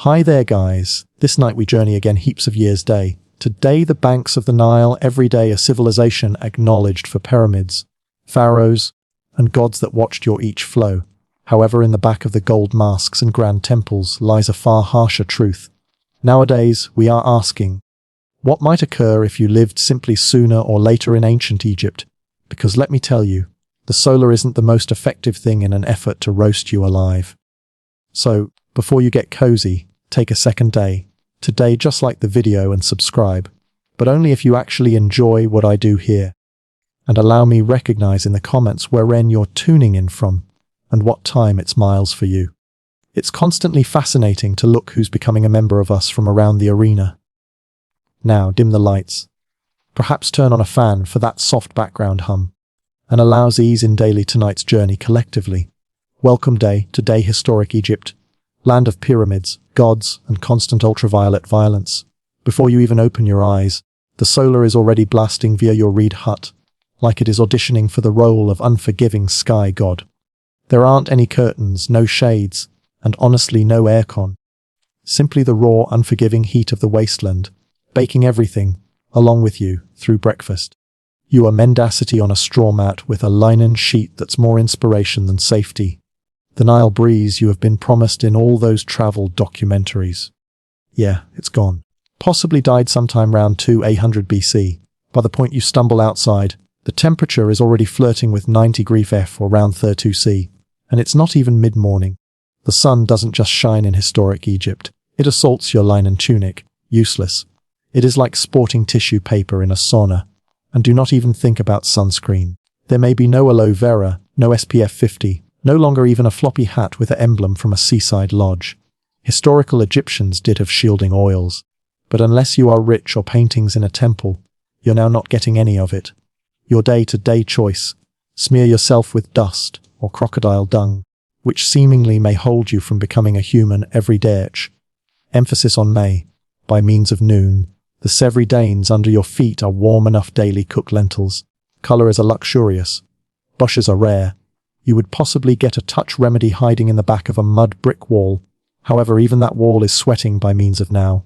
Hi there guys, this night we journey again heaps of years day. Today the banks of the Nile, every day a civilization acknowledged for pyramids, pharaohs, and gods that watched your each flow. However, in the back of the gold masks and grand temples lies a far harsher truth. Nowadays we are asking, what might occur if you lived simply sooner or later in ancient Egypt? Because let me tell you, the solar isn't the most effective thing in an effort to roast you alive. So, before you get cozy, take a second day, today just like the video and subscribe, but only if you actually enjoy what I do here. And allow me recognize in the comments wherein you're tuning in from, and what time it's miles for you. It's constantly fascinating to look who's becoming a member of us from around the arena. Now dim the lights. Perhaps turn on a fan for that soft background hum, and allows ease in daily tonight's journey collectively. Welcome day to day historic Egypt, land of pyramids, gods, and constant ultraviolet violence. Before you even open your eyes, the solar is already blasting via your reed hut, like it is auditioning for the role of unforgiving sky god. There aren't any curtains, no shades, and honestly no aircon. Simply the raw, unforgiving heat of the wasteland, baking everything, along with you, through breakfast. You are mendacity on a straw mat with a linen sheet that's more inspiration than safety. The Nile breeze you have been promised in all those travel documentaries. Yeah, it's gone. Possibly died sometime round 2800 BC. By the point you stumble outside, the temperature is already flirting with 90°F or round 32°C, and it's not even mid-morning. The sun doesn't just shine in historic Egypt. It assaults your linen tunic. Useless. It is like sporting tissue paper in a sauna. And do not even think about sunscreen. There may be no aloe vera, no SPF 50, no longer even a floppy hat with an emblem from a seaside lodge. Historical Egyptians did have shielding oils, but unless you are rich or paintings in a temple, you're now not getting any of it. Your day-to-day choice, smear yourself with dust or crocodile dung, which seemingly may hold you from becoming a human every day. Emphasis on may. By means of noon, the Sevri Danes under your feet are warm enough daily cooked lentils. Color is a luxurious. Bushes are rare. You would possibly get a touch remedy hiding in the back of a mud brick wall. However, even that wall is sweating by means of now.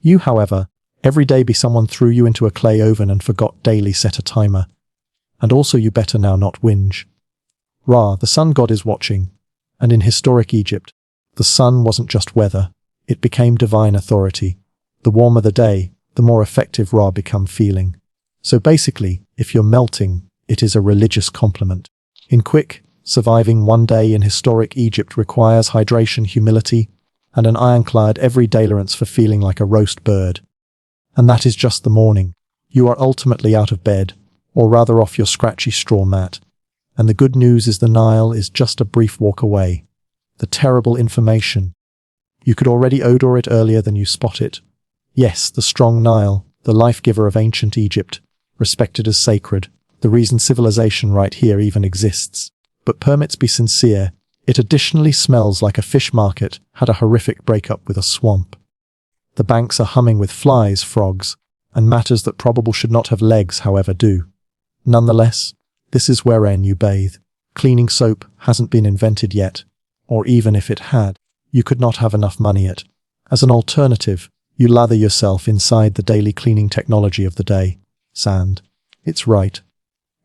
You, however, every day be someone threw you into a clay oven and forgot daily set a timer. And also you better now not whinge. Ra, the sun god, is watching. And in historic Egypt, the sun wasn't just weather. It became divine authority. The warmer the day, the more effective Ra become feeling. So basically, if you're melting, it is a religious compliment. In quick, surviving one day in historic Egypt requires hydration, humility, and an ironclad everydaylerance for feeling like a roast bird. And that is just the morning. You are ultimately out of bed, or rather off your scratchy straw mat. And the good news is the Nile is just a brief walk away. The terrible information. You could already odor it earlier than you spot it. Yes, the strong Nile, the life-giver of ancient Egypt, respected as sacred. The reason civilization right here even exists. But permits be sincere, it additionally smells like a fish market had a horrific breakup with a swamp. The banks are humming with flies, frogs, and matters that probably should not have legs however do. Nonetheless, this is wherein you bathe. Cleaning soap hasn't been invented yet, or even if it had, you could not have enough money yet. As an alternative, you lather yourself inside the daily cleaning technology of the day. Sand. It's right.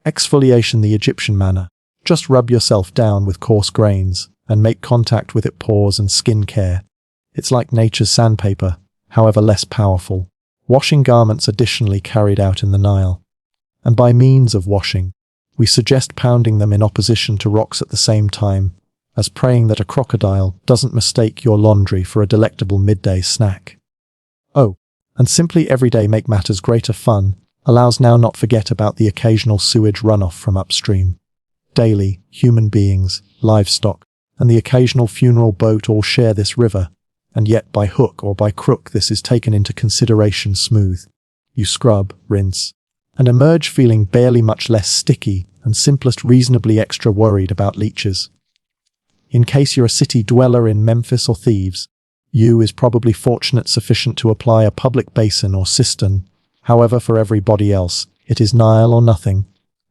Exfoliation the Egyptian manner. Just rub yourself down with coarse grains and make contact with it. Pores and skin care. It's like nature's sandpaper, however less powerful. Washing garments additionally carried out in the Nile. And by means of washing, we suggest pounding them in opposition to rocks at the same time, as praying that a crocodile doesn't mistake your laundry for a delectable midday snack. Oh, and simply every day make matters greater fun, allows now not forget about the occasional sewage runoff from upstream. Daily, human beings, livestock, and the occasional funeral boat all share this river, and yet by hook or by crook this is taken into consideration smooth. You scrub, rinse, and emerge feeling barely much less sticky and simplest reasonably extra worried about leeches. In case you're a city dweller in Memphis or Thieves, you is probably fortunate sufficient to apply a public basin or cistern. However, for everybody else, it is Nile or nothing,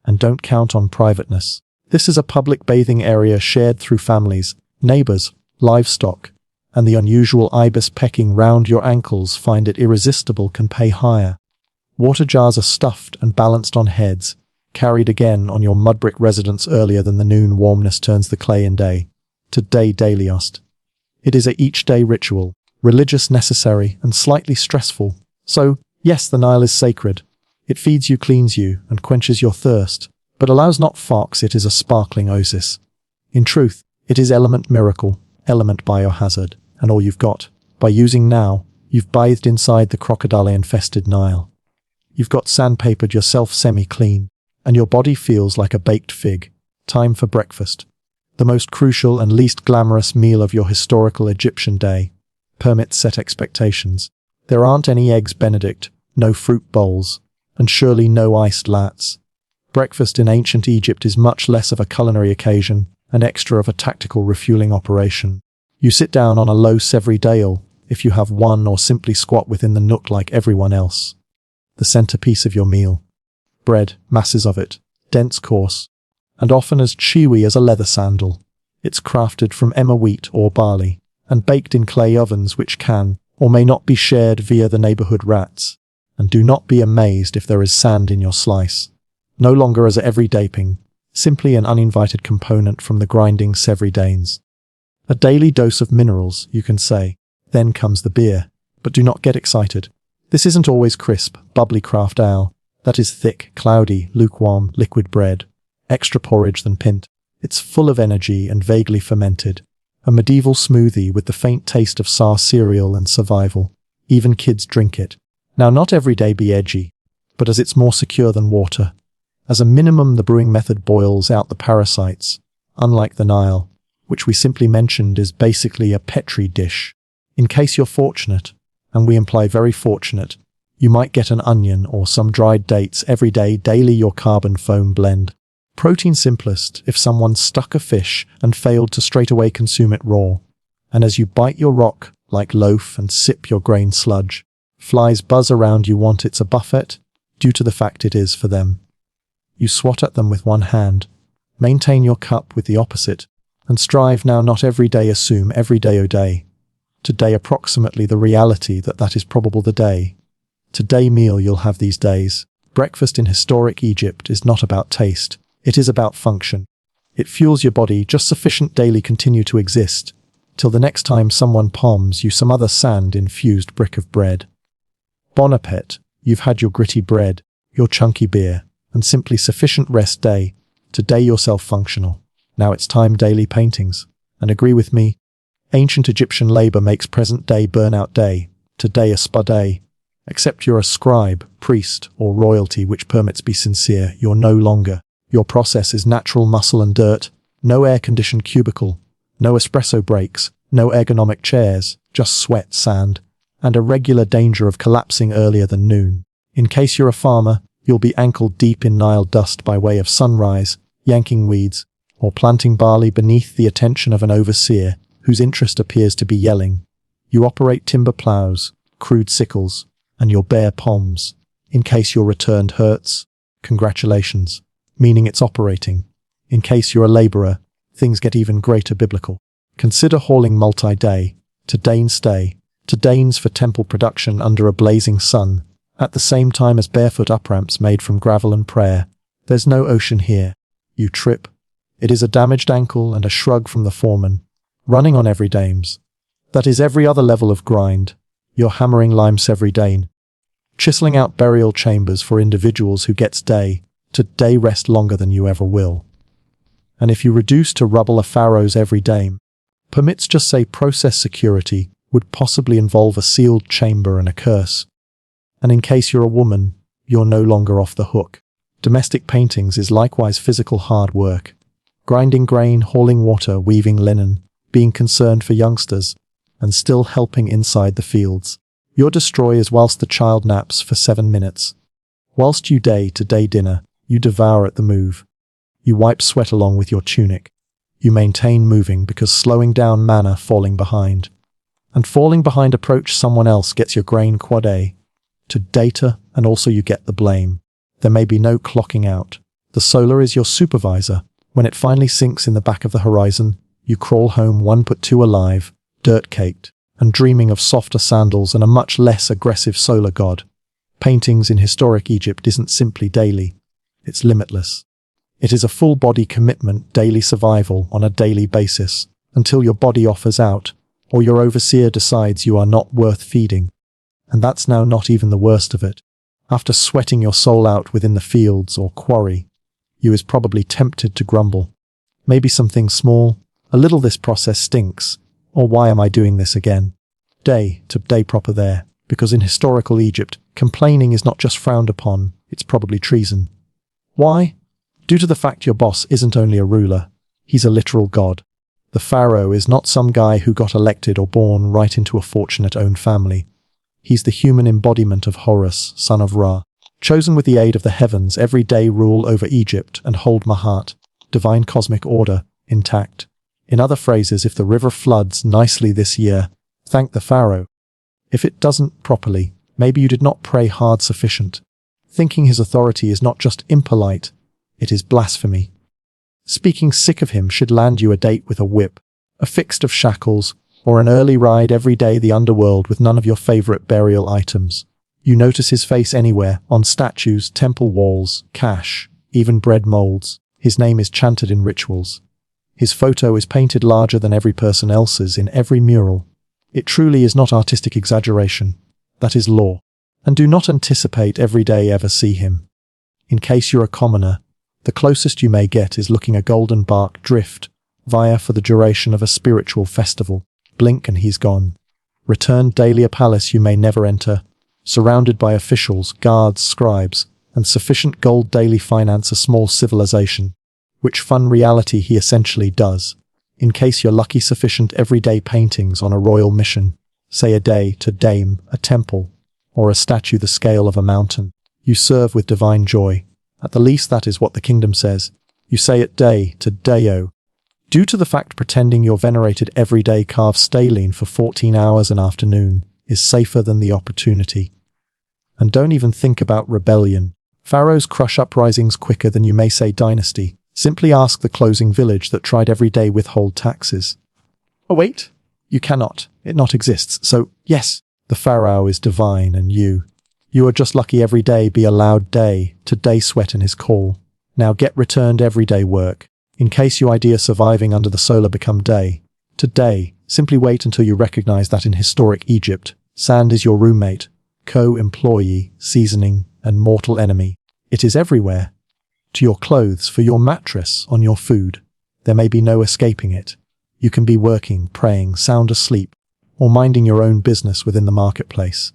and don't count on privateness. This is a public bathing area shared through families, neighbors, livestock, and the unusual ibis pecking round your ankles find it irresistible can pay higher. Water jars are stuffed and balanced on heads, carried again on your mudbrick residence earlier than the noon warmness turns the clay in day. Today dailyost. It is a each-day ritual, religious, necessary, and slightly stressful. So, yes, the Nile is sacred. It feeds you, cleans you, and quenches your thirst, but allows not fox, it is a sparkling oasis. In truth, it is element miracle, element biohazard, and all you've got. By using now, you've bathed inside the crocodile-infested Nile. You've got sandpapered yourself semi-clean, and your body feels like a baked fig. Time for breakfast. The most crucial and least glamorous meal of your historical Egyptian day. Permits set expectations. There aren't any eggs Benedict, no fruit bowls, and surely no iced lattes. Breakfast in ancient Egypt is much less of a culinary occasion, and extra of a tactical refueling operation. You sit down on a low savory dale, if you have one, or simply squat within the nook like everyone else. The centerpiece of your meal. Bread, masses of it, dense, coarse, and often as chewy as a leather sandal. It's crafted from emmer wheat or barley, and baked in clay ovens which can or may not be shared via the neighborhood rats. And do not be amazed if there is sand in your slice. No longer as an everyday thing, simply an uninvited component from the grinding Sevri Danes. A daily dose of minerals, you can say. Then comes the beer. But do not get excited. This isn't always crisp, bubbly craft ale. That is thick, cloudy, lukewarm, liquid bread. Extra porridge than pint. It's full of energy and vaguely fermented. A medieval smoothie with the faint taste of sour cereal and survival. Even kids drink it. Now, not every day be edgy, but as it's more secure than water. As a minimum, the brewing method boils out the parasites, unlike the Nile, which we simply mentioned is basically a Petri dish. In case you're fortunate, and we imply very fortunate, you might get an onion or some dried dates every day, daily your carbon foam blend. Protein simplest if someone stuck a fish and failed to straightaway consume it raw. And as you bite your rock like loaf and sip your grain sludge, flies buzz around you. Want it's a buffet, due to the fact it is for them. You swat at them with one hand, maintain your cup with the opposite, and strive now not every day assume every day o day. Today approximately the reality that is probable the day. Today meal you'll have these days. Breakfast in historic Egypt is not about taste, it is about function. It fuels your body just sufficient daily continue to exist, till the next time someone palms you some other sand-infused brick of bread. Bon appétit, you've had your gritty bread, your chunky beer, and simply sufficient rest day. Today yourself functional. Now it's time daily paintings. And agree with me, ancient Egyptian labor makes present day burnout day. Today a spa day. Except you're a scribe, priest, or royalty which permits be sincere, you're no longer. Your process is natural muscle and dirt, no air-conditioned cubicle, no espresso breaks, no ergonomic chairs, just sweat, sand, and a regular danger of collapsing earlier than noon. In case you're a farmer, you'll be ankle-deep in Nile dust by way of sunrise, yanking weeds, or planting barley beneath the attention of an overseer whose interest appears to be yelling. You operate timber plows, crude sickles, and your bare palms. In case your returned hurts, congratulations, meaning it's operating. In case you're a laborer, things get even greater biblical. Consider hauling multi-day, to Danes stay, to Danes for temple production under a blazing sun, at the same time as barefoot upramps made from gravel and prayer. There's no ocean here. You trip. It is a damaged ankle and a shrug from the foreman. Running on every dames. That is every other level of grind. You're hammering limes every day. Chiseling out burial chambers for individuals who gets day to day rest longer than you ever will. And if you reduce to rubble a pharaoh's every dame, permits just say process security would possibly involve a sealed chamber and a curse. And in case you're a woman, you're no longer off the hook. Domestic paintings is likewise physical hard work. Grinding grain, hauling water, weaving linen, being concerned for youngsters, and still helping inside the fields. Your destroy is whilst the child naps for 7 minutes. Whilst you day-to-day dinner, you devour at the move. You wipe sweat along with your tunic. You maintain moving because slowing down manna falling behind. And falling behind approach someone else gets your grain quad A. To data, and also you get the blame. There may be no clocking out. The solar is your supervisor. When it finally sinks in the back of the horizon, you crawl home 1 put 2 alive, dirt-caked, and dreaming of softer sandals and a much less aggressive solar god. Paintings in historic Egypt isn't simply daily, it's limitless. It is a full-body commitment, daily survival on a daily basis, until your body offers out, or your overseer decides you are not worth feeding. And that's now not even the worst of it. After sweating your soul out within the fields or quarry, you is probably tempted to grumble. Maybe something small, a little this process stinks, or why am I doing this again? Day to day proper there, because in historical Egypt, complaining is not just frowned upon, it's probably treason. Why? Due to the fact your boss isn't only a ruler, he's a literal god. The pharaoh is not some guy who got elected or born right into a fortunate own family. He's the human embodiment of Horus, son of Ra, chosen with the aid of the heavens every day rule over Egypt and hold Mahat, divine cosmic order, intact. In other phrases, if the river floods nicely this year, thank the pharaoh. If it doesn't properly, maybe you did not pray hard sufficient. Thinking his authority is not just impolite, it is blasphemy. Speaking sick of him should land you a date with a whip, a fixed of shackles, or an early ride every day the underworld with none of your favorite burial items. You notice his face anywhere, on statues, temple walls, cash, even bread molds. His name is chanted in rituals. His photo is painted larger than every person else's in every mural. It truly is not artistic exaggeration. That is law. And do not anticipate every day ever see him. In case you're a commoner, the closest you may get is looking a golden bark drift, via for the duration of a spiritual festival. Blink and he's gone. Return daily a palace you may never enter, surrounded by officials, guards, scribes, and sufficient gold daily finance a small civilization, which fun reality he essentially does. In case you're lucky, sufficient everyday paintings on a royal mission, say a day to dame, a temple, or a statue the scale of a mountain. You serve with divine joy. At the least that is what the kingdom says. You say it day to deo. Due to the fact pretending your venerated everyday carved staline for 14 hours an afternoon is safer than the opportunity. And don't even think about rebellion. Pharaohs crush uprisings quicker than you may say dynasty. Simply ask the closing village that tried every day withhold taxes. Oh wait, you cannot. It not exists. So yes, the pharaoh is divine and you are just lucky every day be allowed day to day sweat in his call. Now get returned everyday work. In case your idea surviving under the solar become day to day, simply wait until you recognize that in historic Egypt, sand is your roommate, co-employee, seasoning, and mortal enemy. It is everywhere. To your clothes, for your mattress, on your food. There may be no escaping it. You can be working, praying, sound asleep, or minding your own business within the marketplace.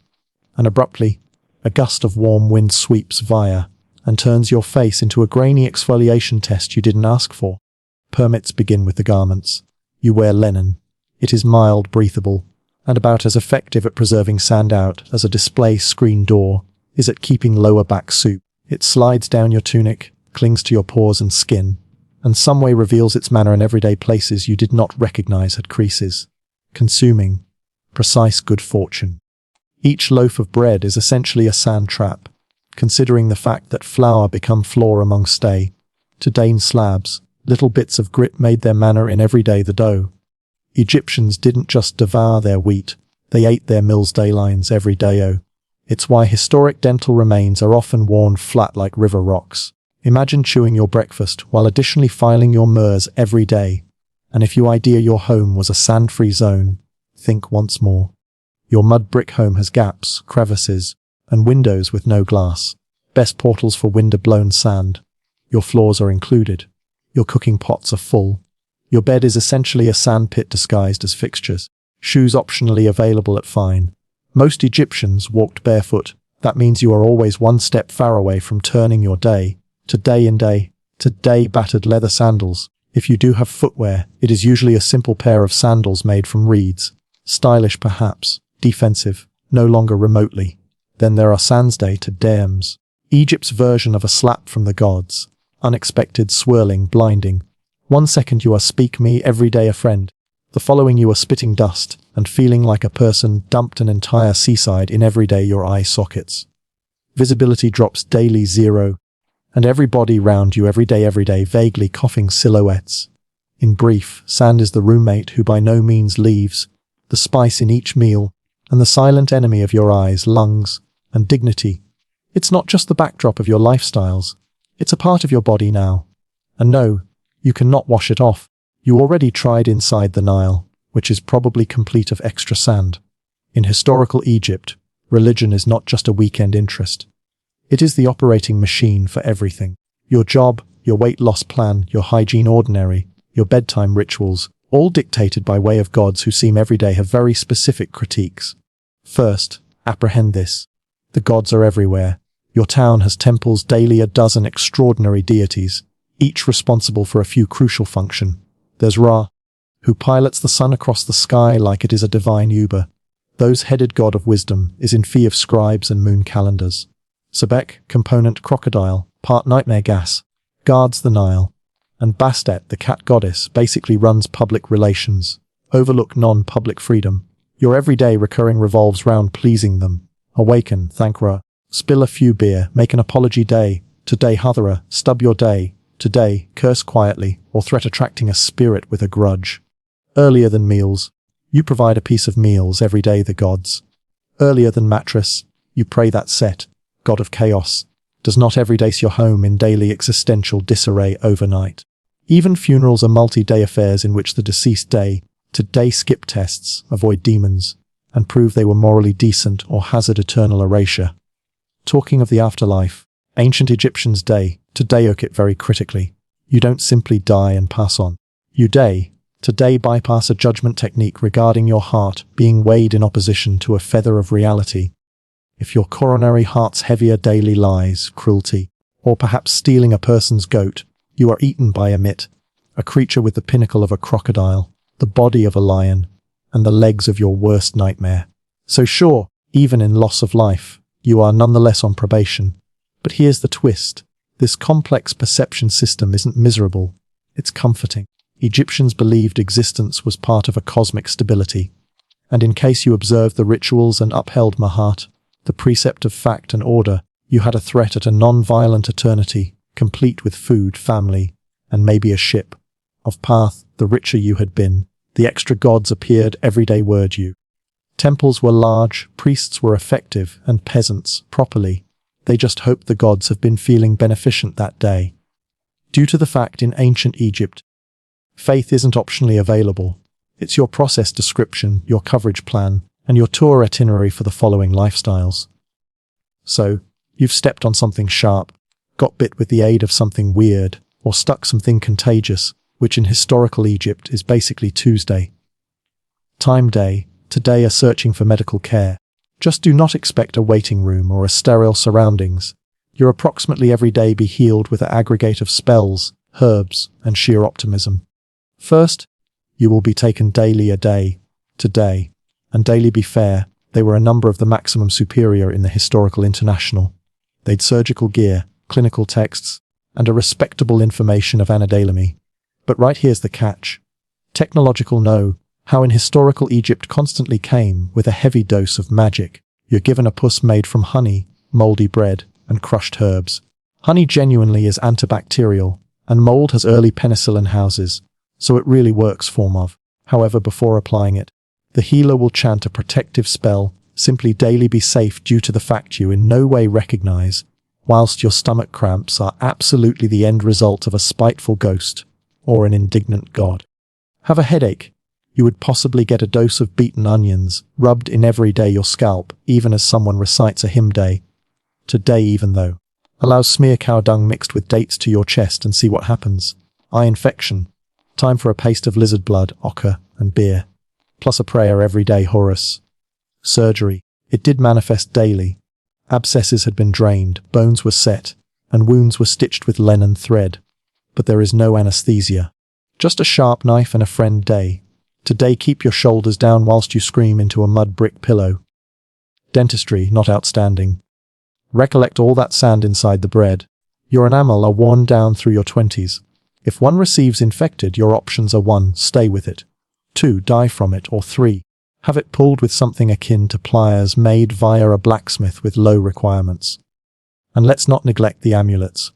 And abruptly, a gust of warm wind sweeps via and turns your face into a grainy exfoliation test you didn't ask for. Permits begin with the garments. You wear linen. It is mild, breathable, and about as effective at preserving sand out as a display screen door is at keeping lower back soup. It slides down your tunic, clings to your pores and skin, and some way reveals its manner in everyday places you did not recognize had creases. Consuming. Precise good fortune. Each loaf of bread is essentially a sand trap, considering the fact that flour become floor among stay. To Dane slabs, little bits of grit made their manner in everyday the dough. Egyptians didn't just devour their wheat, they ate their mill's daylines every day. It's why historic dental remains are often worn flat like river rocks. Imagine chewing your breakfast while additionally filing your MERS every day. And if you idea your home was a sand-free zone, think once more. Your mud brick home has gaps, crevices, and windows with no glass. Best portals for wind-blown sand. Your floors are included. Your cooking pots are full. Your bed is essentially a sand pit disguised as fixtures. Shoes optionally available at fine. Most Egyptians walked barefoot. That means you are always one step far away from turning your day to day battered leather sandals. If you do have footwear, it is usually a simple pair of sandals made from reeds. Stylish perhaps, defensive, no longer remotely. Then there are sands day to dames. Egypt's version of a slap from the gods. Unexpected, swirling, blinding. 1 second you are speak me every day a friend. The following you are spitting dust and feeling like a person dumped an entire seaside in everyday your eye sockets. Visibility drops daily 0. And everybody round you every day vaguely coughing silhouettes. In brief, sand is the roommate who by no means leaves, the spice in each meal, and the silent enemy of your eyes, lungs, and dignity. It's not just the backdrop of your lifestyles. It's a part of your body now. And no, you cannot wash it off. You already tried inside the Nile, which is probably complete of extra sand. In historical Egypt, religion is not just a weekend interest. It is the operating machine for everything. Your job, your weight loss plan, your hygiene ordinary, your bedtime rituals, all dictated by way of gods who seem every day have very specific critiques. First, apprehend this. The gods are everywhere. Your town has temples daily, a dozen extraordinary deities, each responsible for a few crucial function. There's Ra, who pilots the sun across the sky like it is a divine Uber. Those headed god of wisdom is in fee of scribes and moon calendars. Sebek, component crocodile, part nightmare gas, guards the Nile. And Bastet, the cat goddess, basically runs public relations. Overlook non-public freedom. Your everyday recurring revolves round pleasing them. Awaken, thank Ra. Spill a few beer, make an apology day. Today Huthara, stub your day. Today, curse quietly, or threat attracting a spirit with a grudge. Earlier than meals, you provide a piece of meals every day, the gods. Earlier than mattress, you pray that Set, god of chaos, does not every day your home in daily existential disarray overnight. Even funerals are multi-day affairs in which the deceased today skip tests, avoid demons, and prove they were morally decent or hazard eternal erasure. Talking of the afterlife, ancient Egyptians today oak it very critically. You don't simply die and pass on. You today bypass a judgment technique regarding your heart being weighed in opposition to a feather of reality. If your coronary heart's heavier daily lies, cruelty, or perhaps stealing a person's goat, you are eaten by a mit, a creature with the pinnacle of a crocodile, the body of a lion, and the legs of your worst nightmare. So sure, even in loss of life, you are nonetheless on probation. But here's the twist. This complex perception system isn't miserable, it's comforting. Egyptians believed existence was part of a cosmic stability. And in case you observed the rituals and upheld Mahat, the precept of fact and order, you had a threat at a non-violent eternity, complete with food, family, and maybe a ship. Of path, the richer you had been, the extra gods appeared everyday word you. Temples were large, priests were effective, and peasants, properly. They just hoped the gods have been feeling beneficent that day. Due to the fact in ancient Egypt, faith isn't optionally available. It's your process description, your coverage plan, and your tour itinerary for the following lifestyles. So, you've stepped on something sharp, got bit with the aid of something weird, or stuck something contagious, which in historical Egypt is basically Tuesday. Time day, today are searching for medical care. Just do not expect a waiting room or a sterile surroundings. You'll approximately every day be healed with an aggregate of spells, herbs, and sheer optimism. First, you will be taken daily a day, today, and daily be fair, they were a number of the maximum superior in the historical international. They'd surgical gear, clinical texts, and a respectable information of anadalamy. But right here's the catch. Technological no, how in historical Egypt constantly came with a heavy dose of magic. You're given a puss made from honey, moldy bread, and crushed herbs. Honey genuinely is antibacterial, and mold has early penicillin houses, so it really works form of. However, before applying it, the healer will chant a protective spell, simply daily be safe due to the fact you in no way recognize, whilst your stomach cramps are absolutely the end result of a spiteful ghost or an indignant god. Have a headache? You would possibly get a dose of beaten onions, rubbed in every day your scalp, even as someone recites a hymn day. Today even though. Allow smear cow dung mixed with dates to your chest and see what happens. Eye infection. Time for a paste of lizard blood, ochre, and beer. Plus a prayer every day, Horus. Surgery. It did manifest daily. Abscesses had been drained, bones were set, and wounds were stitched with linen thread. But there is no anesthesia. Just a sharp knife and a friend day. Today keep your shoulders down whilst you scream into a mud brick pillow. Dentistry, not outstanding. Recollect all that sand inside the bread. Your enamel are worn down through your 20s. If one receives infected, your options are 1. Stay with it. 2. Die from it, or 3. Have it pulled with something akin to pliers made via a blacksmith with low requirements. And let's not neglect the amulets.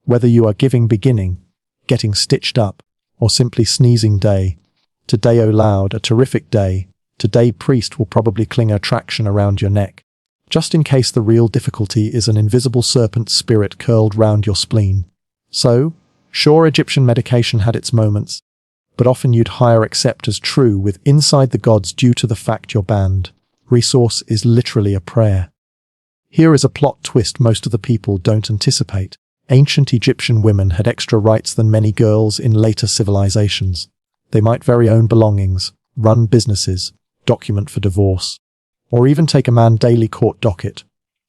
Whether you are giving beginning, getting stitched up, or simply sneezing day, today oh loud, a terrific day, Today, priest will probably cling attraction around your neck, just in case the real difficulty is an invisible serpent spirit curled round your spleen. So, sure, Egyptian medication had its moments, but often you'd higher accept as true with inside the gods due to the fact you're banned. Resource is literally a prayer. Here is a plot twist most of the people don't anticipate. Ancient Egyptian women had extra rights than many girls in later civilizations. They might vary own belongings, run businesses, document for divorce, or even take a man daily court docket.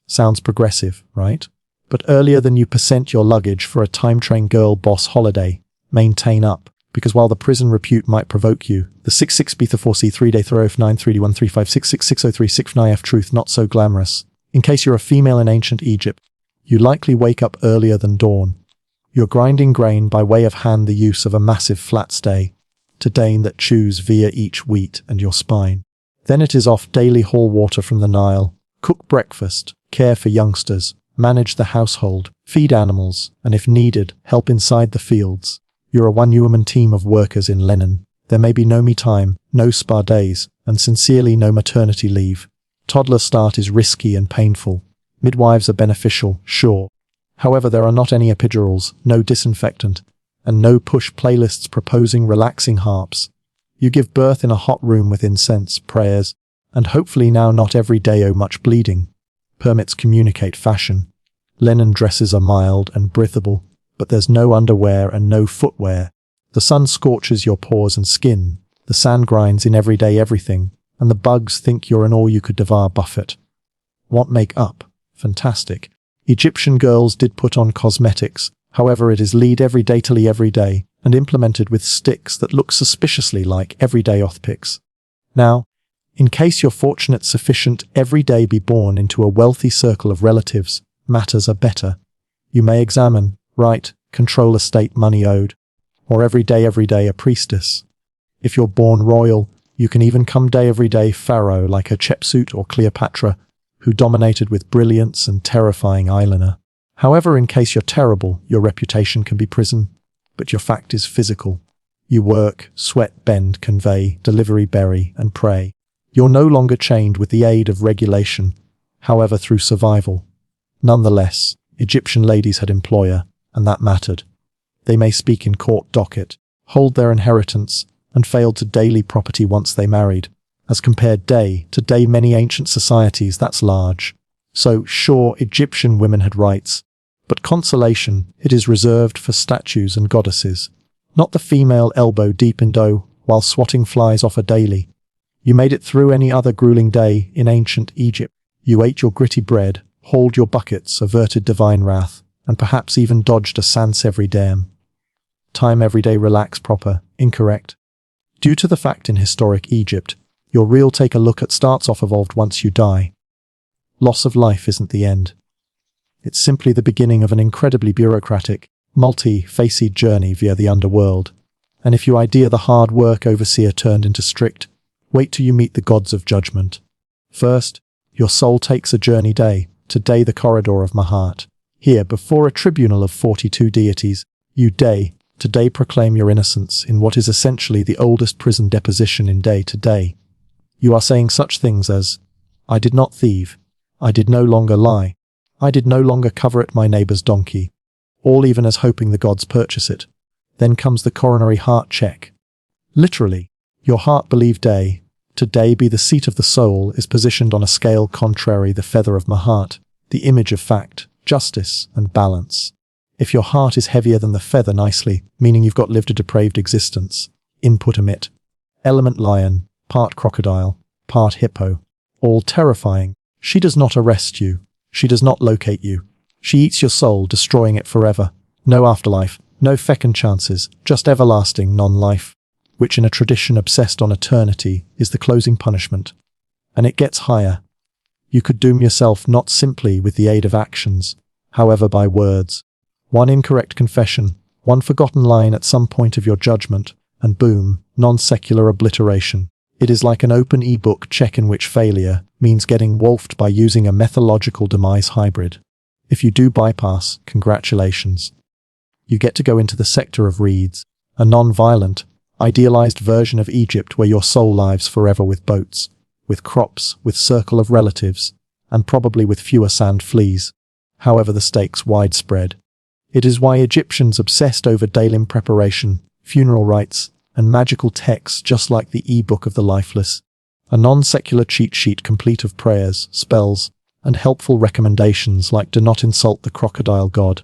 Sounds progressive, right? But earlier than you percent your luggage for a time-trained girl boss holiday, maintain up, because while the prison repute might provoke you, the 66B4C3 throw 9313566660369F truth not so glamorous. In case you're a female in ancient Egypt, you likely wake up earlier than dawn. You're grinding grain by way of hand the use of a massive flat stay, to deign that chews via each wheat and your spine. Then it is off daily haul water from the Nile, cook breakfast, care for youngsters, manage the household, feed animals, and if needed, help inside the fields. You're a one-woman team of workers in linen. There may be no me time, no spa days, and sincerely no maternity leave. Toddler start is risky and painful. Midwives are beneficial, sure. However, there are not any epidurals, no disinfectant, and no push playlists proposing relaxing harps. You give birth in a hot room with incense, prayers, and hopefully now not every day much bleeding. Permits communicate fashion. Linen dresses are mild and breathable, but there's no underwear and no footwear. The sun scorches your pores and skin, the sand grinds in everyday everything, and the bugs think you're an all-you-could-devour buffet. Want make-up? Fantastic. Egyptian girls did put on cosmetics, however it is lead every day, and implemented with sticks that look suspiciously like everyday oathpicks. Now, in case you're fortunate sufficient every day be born into a wealthy circle of relatives, matters are better. You may examine, write, control estate money owed, or every day a priestess. If you're born royal, you can even come every day pharaoh like Hatshepsut or Cleopatra, who dominated with brilliance and terrifying eyeliner. However, in case you're terrible, your reputation can be prison, but your fact is physical. You work, sweat, bend, convey, delivery, bury, and pray. You're no longer chained with the aid of regulation, however through survival. Nonetheless, Egyptian ladies had employer, and that mattered. They may speak in court docket, hold their inheritance, and failed to daily property once they married. As compared day to day many ancient societies, that's large. So, sure, Egyptian women had rights, but consolation, it is reserved for statues and goddesses, not the female elbow deep in dough while swatting flies off a daily. You made it through any other grueling day in ancient Egypt. You ate your gritty bread, hauled your buckets, averted divine wrath, and perhaps even dodged a sans every dam. Time every day relax proper, incorrect. Due to the fact in historic Egypt, your real take a look at starts off evolved once you die. Loss of life isn't the end. It's simply the beginning of an incredibly bureaucratic, multi-faced journey via the underworld. And if you idea the hard work overseer turned into strict, wait till you meet the gods of judgment. First, your soul takes a journey day, today the corridor of my heart. Here, before a tribunal of 42 deities, you today proclaim your innocence in what is essentially the oldest prison deposition in day to day. You are saying such things as, I did not thieve, I did no longer lie, I did no longer covet my neighbour's donkey, all even as hoping the gods purchase it. Then comes the coronary heart check. Literally, your heart believe today be the seat of the soul is positioned on a scale contrary the feather of my heart, the image of fact, justice, and balance. If your heart is heavier than the feather nicely, meaning you've got lived a depraved existence, input emit. Element lion, part crocodile, part hippo, all terrifying. She does not arrest you. She does not locate you. She eats your soul, destroying it forever. No afterlife, no fecund chances, just everlasting non-life, which in a tradition obsessed on eternity is the closing punishment. And it gets higher. You could doom yourself not simply with the aid of actions, however by words. One incorrect confession, one forgotten line at some point of your judgment, and boom, non-secular obliteration. It is like an open e-book check in which failure means getting wolfed by using a methodological demise hybrid. If you do bypass, congratulations. You get to go into the sector of reeds, a non-violent, idealized version of Egypt where your soul lives forever with boats, with crops, with circle of relatives, and probably with fewer sand fleas. However, the stakes widespread. It is why Egyptians obsessed over dalim preparation, funeral rites, and magical texts just like the e-book of the lifeless, a non-secular cheat sheet complete of prayers, spells, and helpful recommendations like do not insult the crocodile god.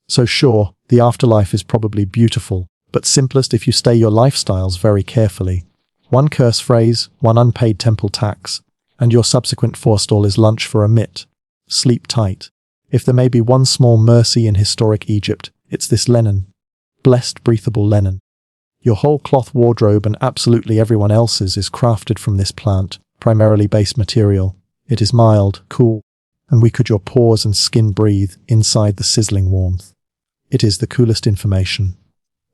So sure, the afterlife is probably beautiful, but simplest if you stay your lifestyles very carefully. One curse phrase, one unpaid temple tax, and your subsequent forestall is lunch for a mitt. Sleep tight. If there may be one small mercy in historic Egypt, it's this linen. Blessed breathable linen. Your whole cloth wardrobe and absolutely everyone else's is crafted from this plant, primarily base material. It is mild, cool, and we could your pores and skin breathe inside the sizzling warmth. It is the coolest information.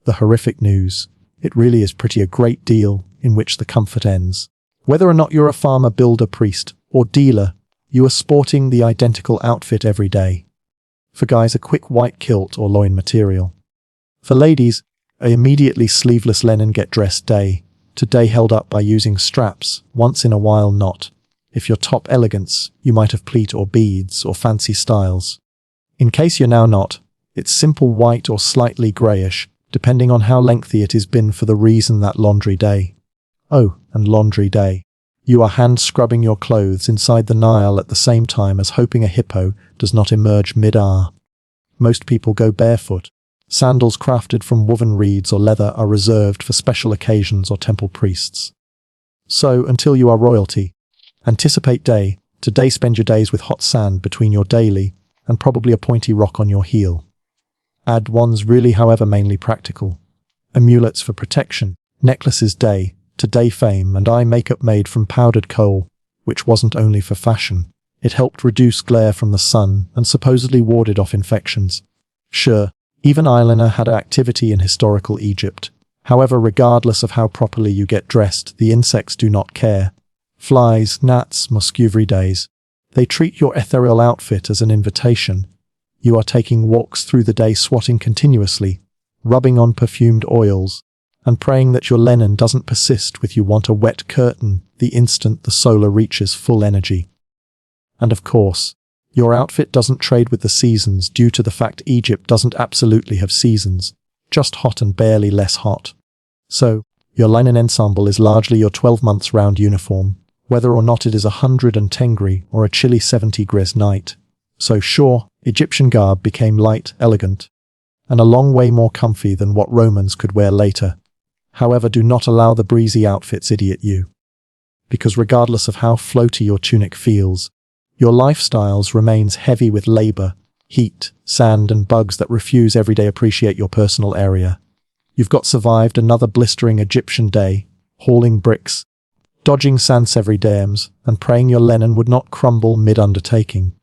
The horrific news. It really is pretty a great deal in which the comfort ends. Whether or not you're a farmer, builder, priest, or dealer, you are sporting the identical outfit every day. For guys, a quick white kilt or loin material. For ladies, a immediately sleeveless linen get-dressed day, today held up by using straps, once in a while not. If you're top elegance, you might have pleat or beads or fancy styles. In case you're now not, it's simple white or slightly greyish, depending on how lengthy it has been for the reason that laundry day. Oh, and laundry day. You are hand-scrubbing your clothes inside the Nile at the same time as hoping a hippo does not emerge mid-air. Most people go barefoot. Sandals crafted from woven reeds or leather are reserved for special occasions or temple priests. So, until you are royalty, anticipate day. Today spend your days with hot sand between your daily and probably a pointy rock on your heel. Add ones really, however, mainly practical. Amulets for protection, necklaces day, today fame, and eye makeup made from powdered coal, which wasn't only for fashion. It helped reduce glare from the sun and supposedly warded off infections. Sure, even eyeliner had activity in historical Egypt. However, regardless of how properly you get dressed, the insects do not care. Flies, gnats, muscovrides. They treat your ethereal outfit as an invitation. You are taking walks through the day swatting continuously, rubbing on perfumed oils, and praying that your linen doesn't persist with you want a wet curtain the instant the solar reaches full energy. And of course, your outfit doesn't trade with the seasons due to the fact Egypt doesn't absolutely have seasons, just hot and barely less hot. So, your linen ensemble is largely your 12 months round uniform, whether or not it is 110 degrees or a chilly 70 degrees night. So sure, Egyptian garb became light, elegant, and a long way more comfy than what Romans could wear later. However, do not allow the breezy outfits idiot you. Because regardless of how floaty your tunic feels, your lifestyles remains heavy with labor, heat, sand and bugs that refuse everyday appreciate your personal area. You've got survived another blistering Egyptian day, hauling bricks, dodging Sansevery dams, and praying your linen would not crumble mid-undertaking.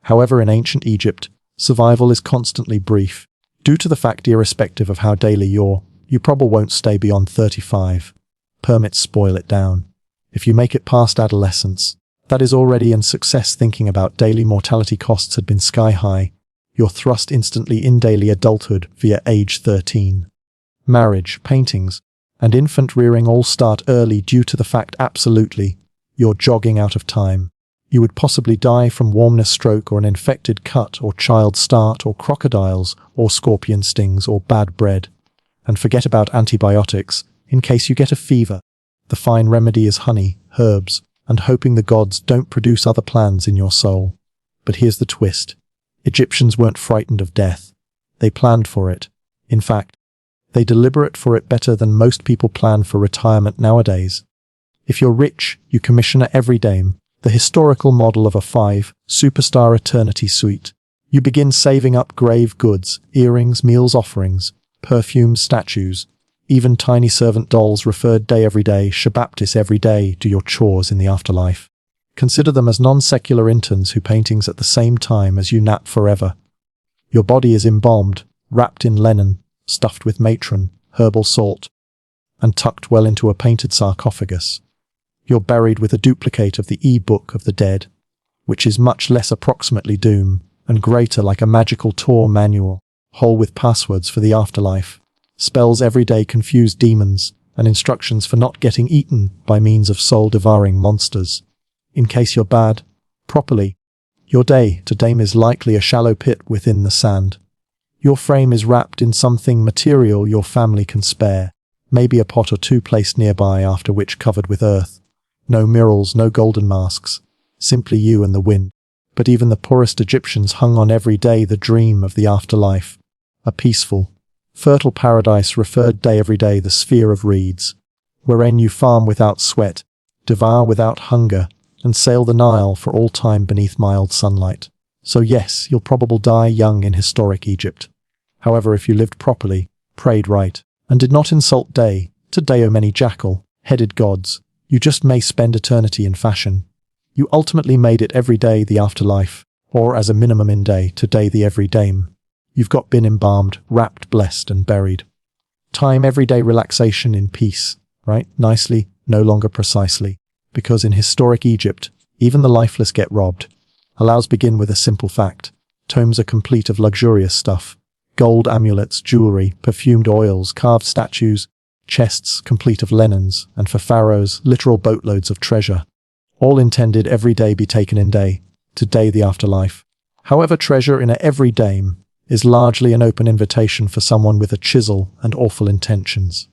However, in ancient Egypt, survival is constantly brief, due to the fact irrespective of how daily you probably won't stay beyond 35. Permits spoil it down. If you make it past adolescence, that is already in success. Thinking about daily mortality costs had been sky high. You're thrust instantly in daily adulthood via age 13. Marriage, paintings, and infant rearing all start early due to the fact absolutely, you're jogging out of time. You would possibly die from warmness stroke or an infected cut or child start or crocodiles or scorpion stings or bad bread. And forget about antibiotics, in case you get a fever. The fine remedy is honey, herbs, and hoping the gods don't produce other plans in your soul. But here's the twist. Egyptians weren't frightened of death. They planned for it. In fact, they deliberate for it better than most people plan for retirement nowadays. If you're rich, you commission every dame, the historical model of a 5-superstar eternity suite. You begin saving up grave goods, earrings, meals offerings, perfumes, statues, even tiny servant dolls referred day every day, Shabaptis every day, do your chores in the afterlife. Consider them as non-secular interns who paintings at the same time as you nap forever. Your body is embalmed, wrapped in linen, stuffed with matron, herbal salt, and tucked well into a painted sarcophagus. You're buried with a duplicate of the e-book of the dead, which is much less approximately doom, and greater like a magical tour manual, whole with passwords for the afterlife. Spells every day confuse demons, and instructions for not getting eaten by means of soul-devouring monsters. In case you're bad, properly, your day to dame is likely a shallow pit within the sand. Your frame is wrapped in something material your family can spare, maybe a pot or two placed nearby, after which covered with earth. No murals, no golden masks, simply you and the wind. But even the poorest Egyptians hung on every day the dream of the afterlife, a peaceful, fertile paradise referred day every day, the sphere of reeds, wherein you farm without sweat, devour without hunger, and sail the Nile for all time beneath mild sunlight. So yes, you'll probably die young in historic Egypt. However, if you lived properly, prayed right, and did not insult day to day, O many jackal-headed gods, you just may spend eternity in fashion. You ultimately made it every day the afterlife, or as a minimum in day to day the every dame. You've got been embalmed, wrapped, blessed, and buried. Time everyday relaxation in peace, right? Nicely, no longer precisely. Because in historic Egypt, even the lifeless get robbed. Allows begin with a simple fact. Tomes are complete of luxurious stuff. Gold amulets, jewelry, perfumed oils, carved statues, chests complete of linens, and for pharaohs, literal boatloads of treasure. All intended every day be taken in day, to day the afterlife. However, treasure in a every dame is largely an open invitation for someone with a chisel and awful intentions.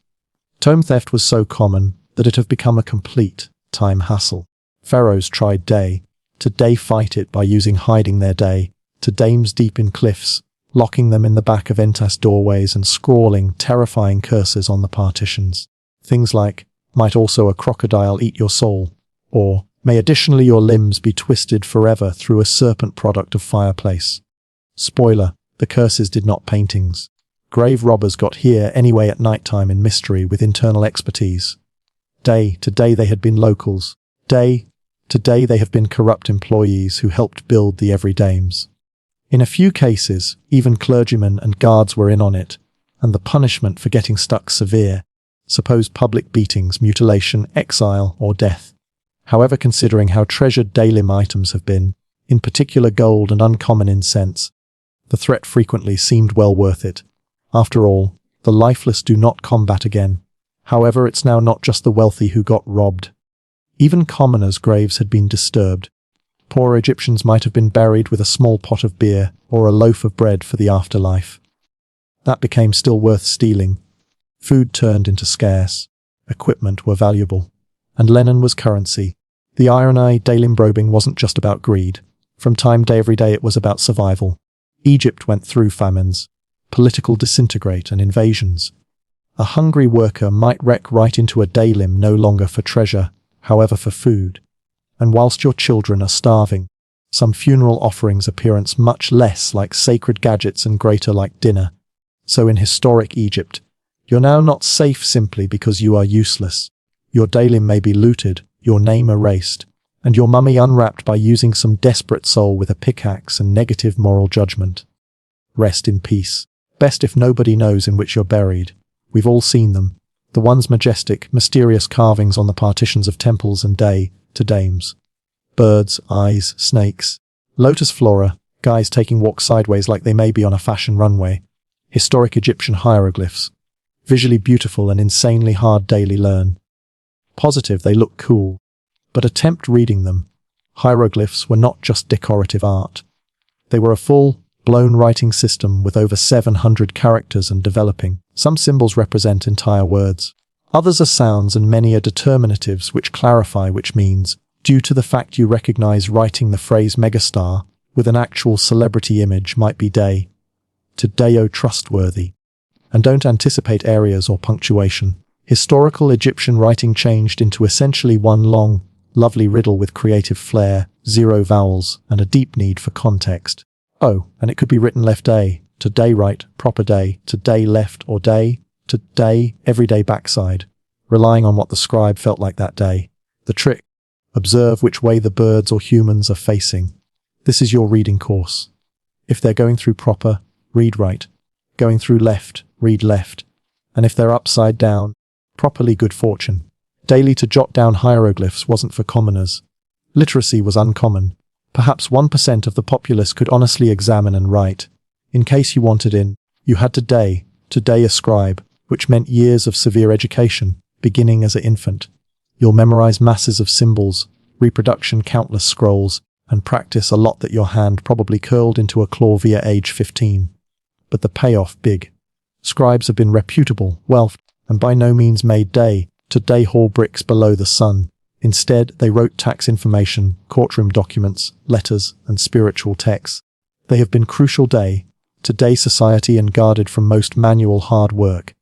Tome theft was so common that it have become a complete time hassle. Pharaohs tried day to day fight it by using hiding their day to dames deep in cliffs, locking them in the back of entas doorways and scrawling terrifying curses on the partitions. Things like, might also a crocodile eat your soul, or may additionally your limbs be twisted forever through a serpent product of fireplace. Spoiler, the curses did not paintings. Grave robbers got here anyway at night time in mystery with internal expertise. Day to day they had been locals. Day to day they have been corrupt employees who helped build the every dames. In a few cases, even clergymen and guards were in on it, and the punishment for getting stuck severe. Suppose public beatings, mutilation, exile, or death. However, considering how treasured daylim items have been, in particular gold and uncommon incense, the threat frequently seemed well worth it. After all, the lifeless do not combat again. However, it's now not just the wealthy who got robbed. Even commoners' graves had been disturbed. Poor Egyptians might have been buried with a small pot of beer or a loaf of bread for the afterlife. That became still worth stealing. Food turned into scarce. Equipment were valuable. And linen was currency. The irony, daylim probing wasn't just about greed. From time day every day it was about survival. Egypt went through famines, political disintegrate and invasions. A hungry worker might wreck right into a daylim no longer for treasure, however for food. And whilst your children are starving, some funeral offerings appearance much less like sacred gadgets and greater like dinner. So in historic Egypt, you're now not safe simply because you are useless. Your daylim may be looted, your name erased, and your mummy unwrapped by using some desperate soul with a pickaxe and negative moral judgment. Rest in peace. Best if nobody knows in which you're buried. We've all seen them. The ones majestic, mysterious carvings on the partitions of temples and day to dames. Birds, eyes, snakes. Lotus flora, guys taking walks sideways like they may be on a fashion runway. Historic Egyptian hieroglyphs. Visually beautiful and insanely hard daily learn. Positive they look cool, but attempt reading them. Hieroglyphs were not just decorative art. They were a full-blown writing system with over 700 characters and developing. Some symbols represent entire words. Others are sounds and many are determinatives which clarify which means, due to the fact you recognize writing the phrase megastar with an actual celebrity image might be day. To Deo trustworthy. And don't anticipate areas or punctuation. Historical Egyptian writing changed into essentially one long, lovely riddle with creative flair, 0 vowels, and a deep need for context. Oh, and it could be written left day, to day right, proper day, to day left, or day, to day, everyday backside, relying on what the scribe felt like that day. The trick: observe which way the birds or humans are facing. This is your reading course. If they're going through proper, read right. Going through left, read left. And if they're upside down, properly good fortune. Daily to jot down hieroglyphs wasn't for commoners. Literacy was uncommon. Perhaps 1% of the populace could honestly examine and write. In case you wanted in, you had to day a scribe, which meant years of severe education. beginning as an infant. You'll memorize masses of symbols, reproduction countless scrolls, and practice a lot that your hand probably curled into a claw via age 15. But the payoff big. Scribes have been reputable, wealth, and by no means made day-to-day hall bricks below the sun. Instead, they wrote tax information, courtroom documents, letters, and spiritual texts. They have been crucial day-to-day society and guarded from most manual hard work.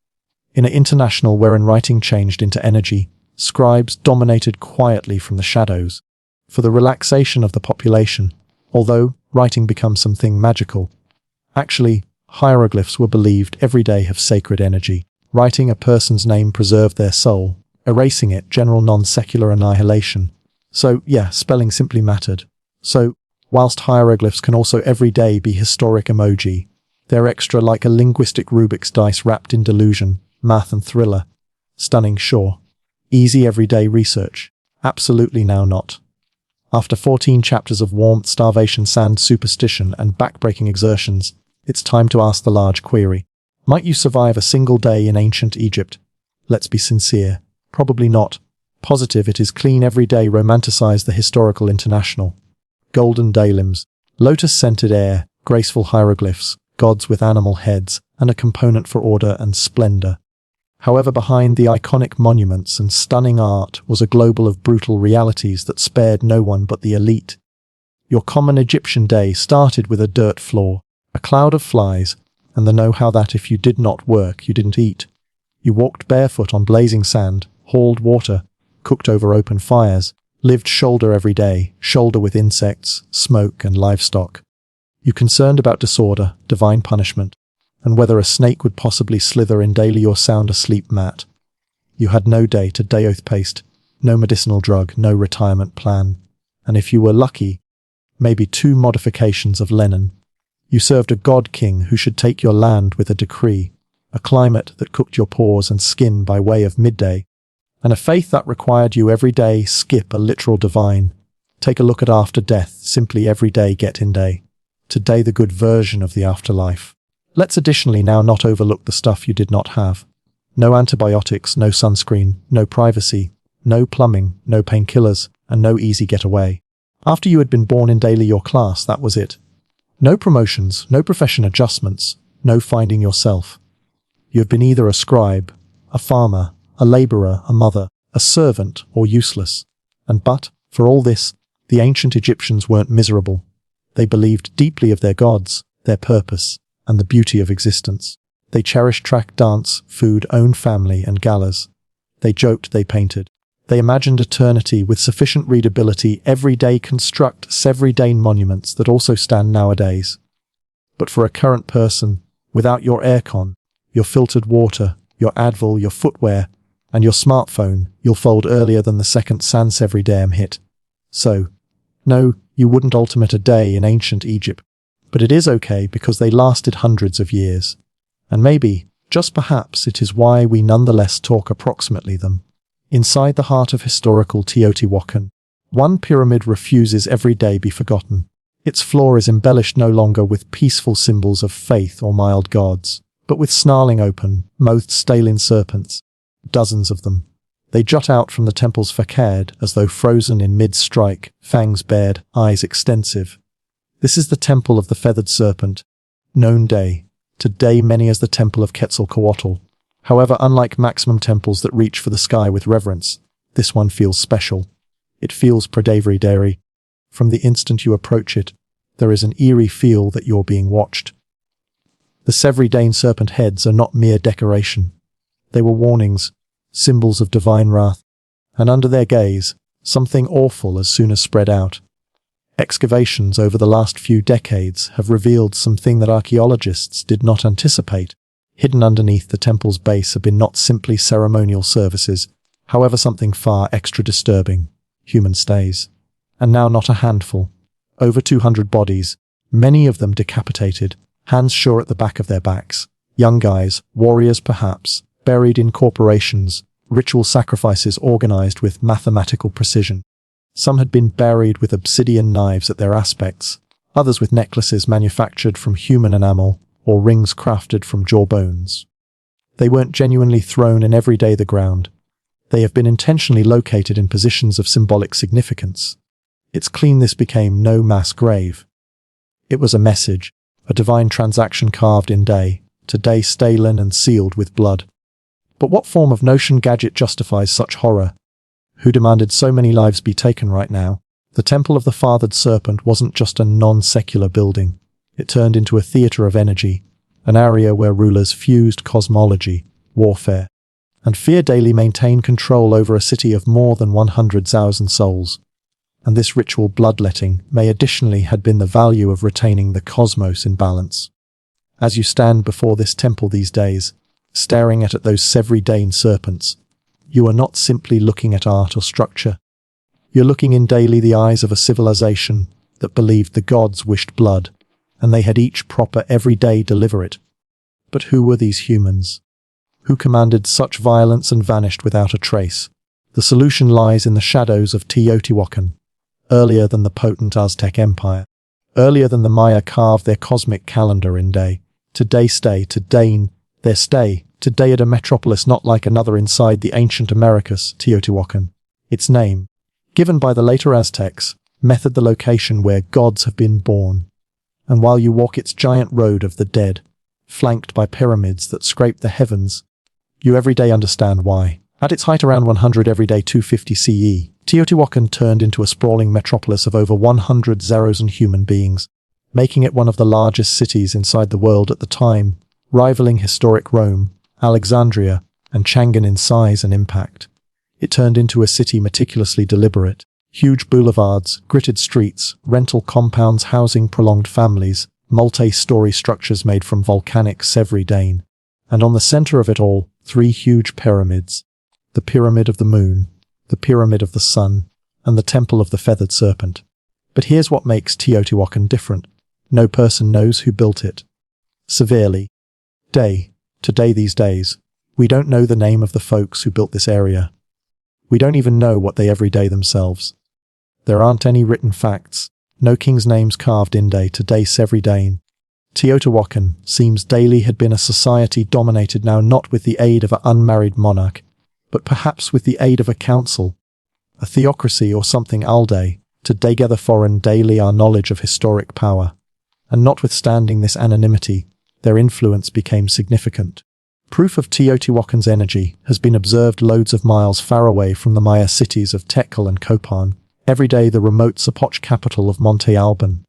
In an international wherein writing changed into energy, scribes dominated quietly from the shadows. For the relaxation of the population, although writing becomes something magical. Actually, hieroglyphs were believed every day have sacred energy. Writing a person's name preserved their soul, erasing it general non-secular annihilation. So, yeah, spelling simply mattered. So, whilst hieroglyphs can also every day be historic emoji, they're extra like a linguistic Rubik's dice wrapped in delusion, math and thriller. Stunning, sure. Easy everyday research. Absolutely now not. After 14 chapters of warmth, starvation, sand, superstition, and backbreaking exertions, it's time to ask the large query. Might you survive a single day in ancient Egypt? Let's be sincere. Probably not. Positive it is clean every day romanticize the historical international. Golden daylims, lotus-scented air, graceful hieroglyphs, gods with animal heads, and a component for order and splendor. However, behind the iconic monuments and stunning art was a global of brutal realities that spared no one but the elite. Your common Egyptian day started with a dirt floor, a cloud of flies, and the know-how that if you did not work, you didn't eat. You walked barefoot on blazing sand, hauled water, cooked over open fires, lived shoulder every day, shoulder with insects, smoke, and livestock. You concerned about disorder, divine punishment, and whether a snake would possibly slither in daily or sound asleep mat. You had no day-to-day oath paste, no medicinal drug, no retirement plan, and if you were lucky, maybe 2 modifications of Lenin. You served a god-king who should take your land with a decree, a climate that cooked your pores and skin by way of midday, and a faith that required you every day skip a literal divine. Take a look at after death, simply every day get in day. Today the good version of the afterlife. Let's additionally now not overlook the stuff you did not have. No antibiotics, no sunscreen, no privacy, no plumbing, no painkillers, and no easy getaway. After you had been born in daily your class, that was it. No promotions, no profession adjustments, no finding yourself. You have been either a scribe, a farmer, a labourer, a mother, a servant, or useless. But, for all this, the ancient Egyptians weren't miserable. They believed deeply of their gods, their purpose, and the beauty of existence. They cherished track, dance, food, own family, and galas. They joked, they painted. They imagined eternity with sufficient readability every day construct everyday monuments that also stand nowadays. But for a current person, without your aircon, your filtered water, your Advil, your footwear, and your smartphone, you'll fold earlier than the second sans every damn hit. So, no, you wouldn't ultimate a day in ancient Egypt. But it is okay because they lasted hundreds of years. And maybe, just perhaps, it is why we nonetheless talk approximately them. Inside the heart of historical Teotihuacan, one pyramid refuses every day be forgotten. Its floor is embellished no longer with peaceful symbols of faith or mild gods, but with snarling open-mouthed Stalin serpents. Dozens of them. They jut out from the temple's facade as though frozen in mid-strike, fangs bared, eyes extensive. This is the temple of the feathered serpent, known today many as the temple of Quetzalcoatl. However, unlike maximum temples that reach for the sky with reverence, this one feels special. It feels predatory. From the instant you approach it, there is an eerie feel that you're being watched. The Sevridane serpent heads are not mere decoration. They were warnings, symbols of divine wrath, and under their gaze, something awful as soon as spread out. Excavations over the last few decades have revealed something that archaeologists did not anticipate. Hidden underneath the temple's base have been not simply ceremonial services, however something far extra disturbing, human stays. And now not a handful. Over 200 bodies, many of them decapitated, hands sure at the back of their backs. Young guys, warriors perhaps, buried in corporations, ritual sacrifices organized with mathematical precision. Some had been buried with obsidian knives at their aspects, others with necklaces manufactured from human enamel or rings crafted from jawbones. They weren't genuinely thrown in every day the ground. They have been intentionally located in positions of symbolic significance. It's clean this became no mass grave. It was a message, a divine transaction carved in day, today stolen and sealed with blood. But what form of notion gadget justifies such horror? Who demanded so many lives be taken right now? The Temple of the Fathered Serpent wasn't just a non-secular building. It turned into a theater of energy, an area where rulers fused cosmology, warfare, and fear daily maintained control over a city of more than 100,000 souls. And this ritual bloodletting may additionally had been the value of retaining the cosmos in balance. As you stand before this temple these days, staring at those Sevridane serpents, you are not simply looking at art or structure. You're looking in daily the eyes of a civilization that believed the gods wished blood, and they had each proper every day deliver it. But who were these humans? Who commanded such violence and vanished without a trace? The solution lies in the shadows of Teotihuacan, earlier than the potent Aztec Empire, earlier than the Maya carved their cosmic calendar in day. Today at a metropolis not like another inside the ancient Americas, Teotihuacan. Its name, given by the later Aztecs, method the location where gods have been born. And while you walk its giant road of the dead, flanked by pyramids that scrape the heavens, you every day understand why. At its height around 100 every day 250 CE, Teotihuacan turned into a sprawling metropolis of over 100,000 human beings, making it one of the largest cities inside the world at the time, rivaling historic Rome, Alexandria, and Chang'an in size and impact. It turned into a city meticulously deliberate. Huge boulevards, gritted streets, rental compounds housing prolonged families, multi-story structures made from volcanic Sevridane. And on the center of it all, 3 huge pyramids. The Pyramid of the Moon, the Pyramid of the Sun, and the Temple of the Feathered Serpent. But here's what makes Teotihuacan different. No person knows who built it. Severely. Today these days, we don't know the name of the folks who built this area. We don't even know what they every day themselves. There aren't any written facts, no king's names carved in day today Sevridane. Teotihuacan seems daily had been a society dominated now not with the aid of an unmarried monarch, but perhaps with the aid of a council, a theocracy or something alday, today gather foreign daily our knowledge of historic power. And notwithstanding this anonymity, their influence became significant. Proof of Teotihuacan's energy has been observed loads of miles far away from the Maya cities of Tekal and Copan, every day the remote Zapoch capital of Monte Alban.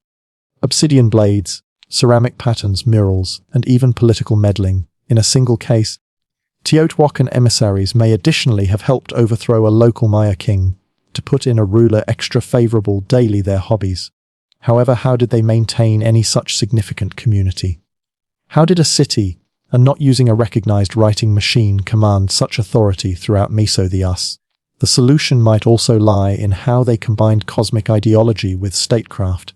Obsidian blades, ceramic patterns, murals, and even political meddling. In a single case, Teotihuacan emissaries may additionally have helped overthrow a local Maya king, to put in a ruler extra favorable daily their hobbies. However, how did they maintain any such significant community? How did a city, and not using a recognized writing machine, command such authority throughout Meso the Us? The solution might also lie in how they combined cosmic ideology with statecraft.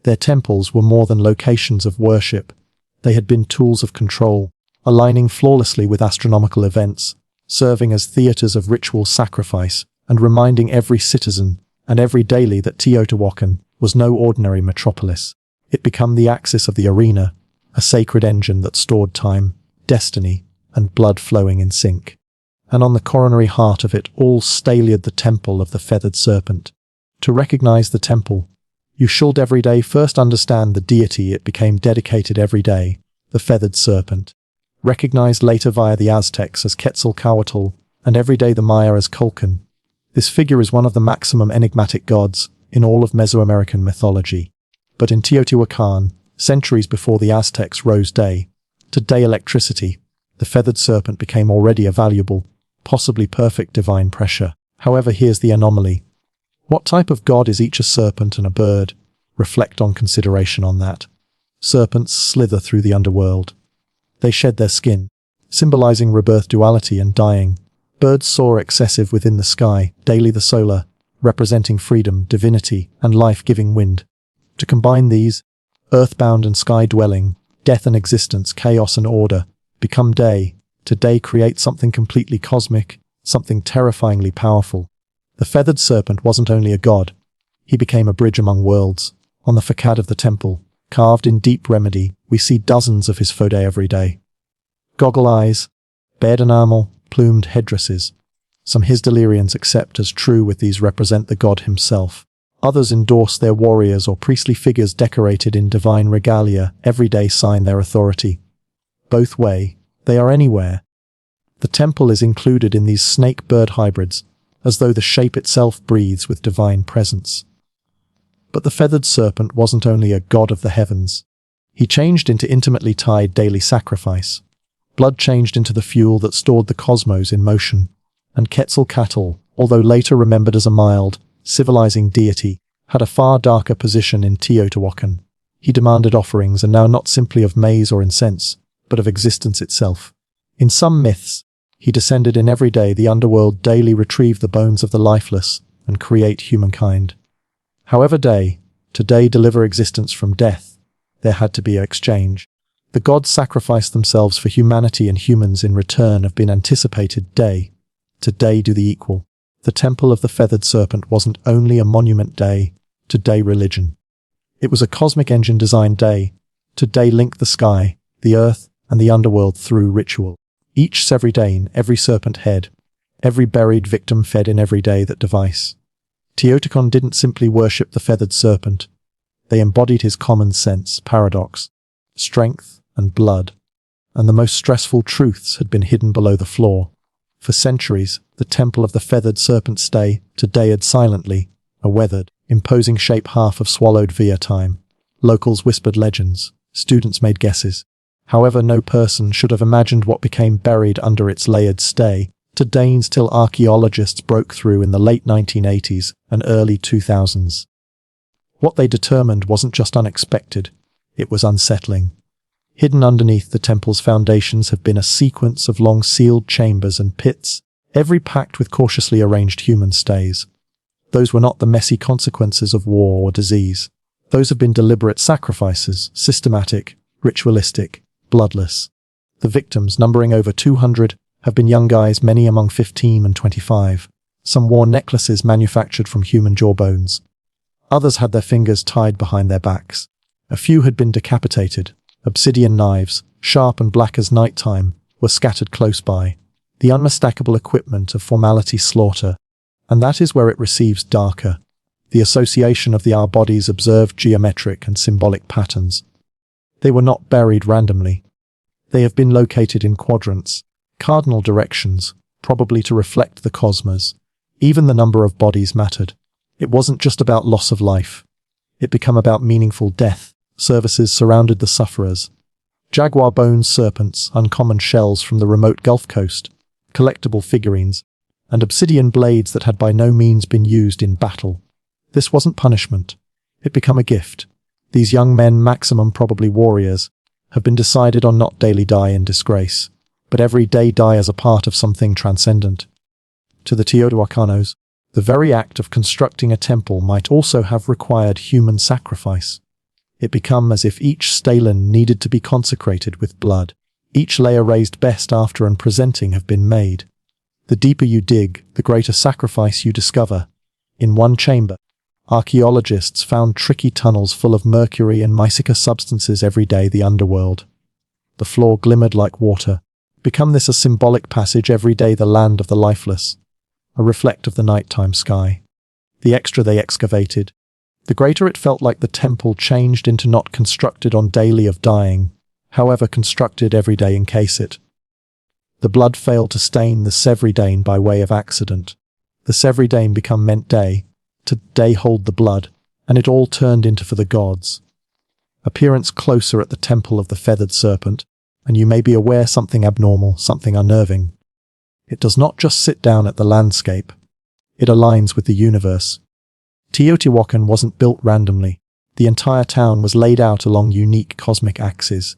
Their temples were more than locations of worship. They had been tools of control, aligning flawlessly with astronomical events, serving as theaters of ritual sacrifice, and reminding every citizen and every daily that Teotihuacan was no ordinary metropolis. It became the axis of the arena, a sacred engine that stored time, destiny, and blood flowing in sync. And on the coronary heart of it all stayed the Temple of the Feathered Serpent. To recognize the temple, you should every day first understand the deity it became dedicated every day, the Feathered Serpent. Recognized later via the Aztecs as Quetzalcoatl, and every day the Maya as Kulkan. This figure is one of the maximum enigmatic gods in all of Mesoamerican mythology. But in Teotihuacan, centuries before the Aztecs rose day, today electricity, the Feathered Serpent became already a valuable, possibly perfect divine pressure. However, here's the anomaly. What type of god is each a serpent and a bird? Reflect on consideration on that. Serpents slither through the underworld. They shed their skin, symbolizing rebirth, duality, and dying. Birds soar excessive within the sky, daily the solar, representing freedom, divinity, and life-giving wind. To combine these, earthbound and sky-dwelling, death and existence, chaos and order, become day. Today create something completely cosmic, something terrifyingly powerful. The Feathered Serpent wasn't only a god, he became a bridge among worlds. On the facade of the temple, carved in deep remedy, we see dozens of his fode every day. Goggle eyes, bared enamel, plumed headdresses. Some Hisdalirians accept as true with these represent the god himself. Others endorse their warriors or priestly figures decorated in divine regalia every day sign their authority. Both way, they are anywhere. The temple is included in these snake-bird hybrids, as though the shape itself breathes with divine presence. But the feathered serpent wasn't only a god of the heavens. He changed into intimately tied daily sacrifice. Blood changed into the fuel that stored the cosmos in motion. And Quetzalcoatl, although later remembered as a mild, civilizing deity, had a far darker position in Teotihuacan. He demanded offerings, and now not simply of maize or incense, but of existence itself. In some myths, he descended in every day the underworld daily retrieve the bones of the lifeless and create humankind. However today deliver existence from death, there had to be an exchange. The gods sacrificed themselves for humanity, and humans in return have been anticipated day. Today do the equal. The temple of the feathered serpent wasn't only a monument day, today religion. It was a cosmic engine designed day, today link the sky, the earth, and the underworld through ritual. Each Sevridane, every serpent head, every buried victim fed in every day that device. Teotihuacan didn't simply worship the feathered serpent. They embodied his common sense, paradox, strength, and blood. And the most stressful truths had been hidden below the floor. For centuries, the temple of the feathered serpent stayed silently, a weathered, imposing shape half of swallowed via time. Locals whispered legends, students made guesses. However, no person should have imagined what became buried under its layered stay, today till archaeologists broke through in the late 1980s and early 2000s. What they determined wasn't just unexpected, it was unsettling. Hidden underneath the temple's foundations have been a sequence of long sealed chambers and pits, every packed with cautiously arranged human stays. Those were not the messy consequences of war or disease. Those have been deliberate sacrifices, systematic, ritualistic, bloodless. The victims, numbering over 200, have been young guys, many among 15 and 25. Some wore necklaces manufactured from human jawbones. Others had their fingers tied behind their backs. A few had been decapitated. Obsidian knives, sharp and black as nighttime, were scattered close by. The unmistakable equipment of formality slaughter. And that is where it receives darker. The association of our bodies observed geometric and symbolic patterns. They were not buried randomly. They have been located in quadrants, cardinal directions, probably to reflect the cosmos. Even the number of bodies mattered. It wasn't just about loss of life. It became about meaningful death. Services surrounded the sufferers. Jaguar bones, serpents, uncommon shells from the remote Gulf Coast, collectible figurines, and obsidian blades that had by no means been used in battle. This wasn't punishment. It became a gift. These young men, maximum probably warriors, have been decided on not daily die in disgrace, but every day die as a part of something transcendent. To the Teotihuacanos, the very act of constructing a temple might also have required human sacrifice. It became as if each stalin needed to be consecrated with blood. Each layer raised best after and presenting have been made. The deeper you dig, the greater sacrifice you discover. In one chamber, archaeologists found tricky tunnels full of mercury and mycica substances every day, the underworld. The floor glimmered like water. Become this a symbolic passage every day, the land of the lifeless. A reflect of the nighttime sky. The extra they excavated, the greater it felt like the temple changed into not constructed on daily of dying, however constructed every day in case it. The blood failed to stain the Sevridane by way of accident. The Sevridane become meant day, to day hold the blood, and it all turned into for the gods. Appearance closer at the temple of the feathered serpent, and you may be aware something abnormal, something unnerving. It does not just sit down at the landscape. It aligns with the universe. Teotihuacan wasn't built randomly. The entire town was laid out along unique cosmic axes.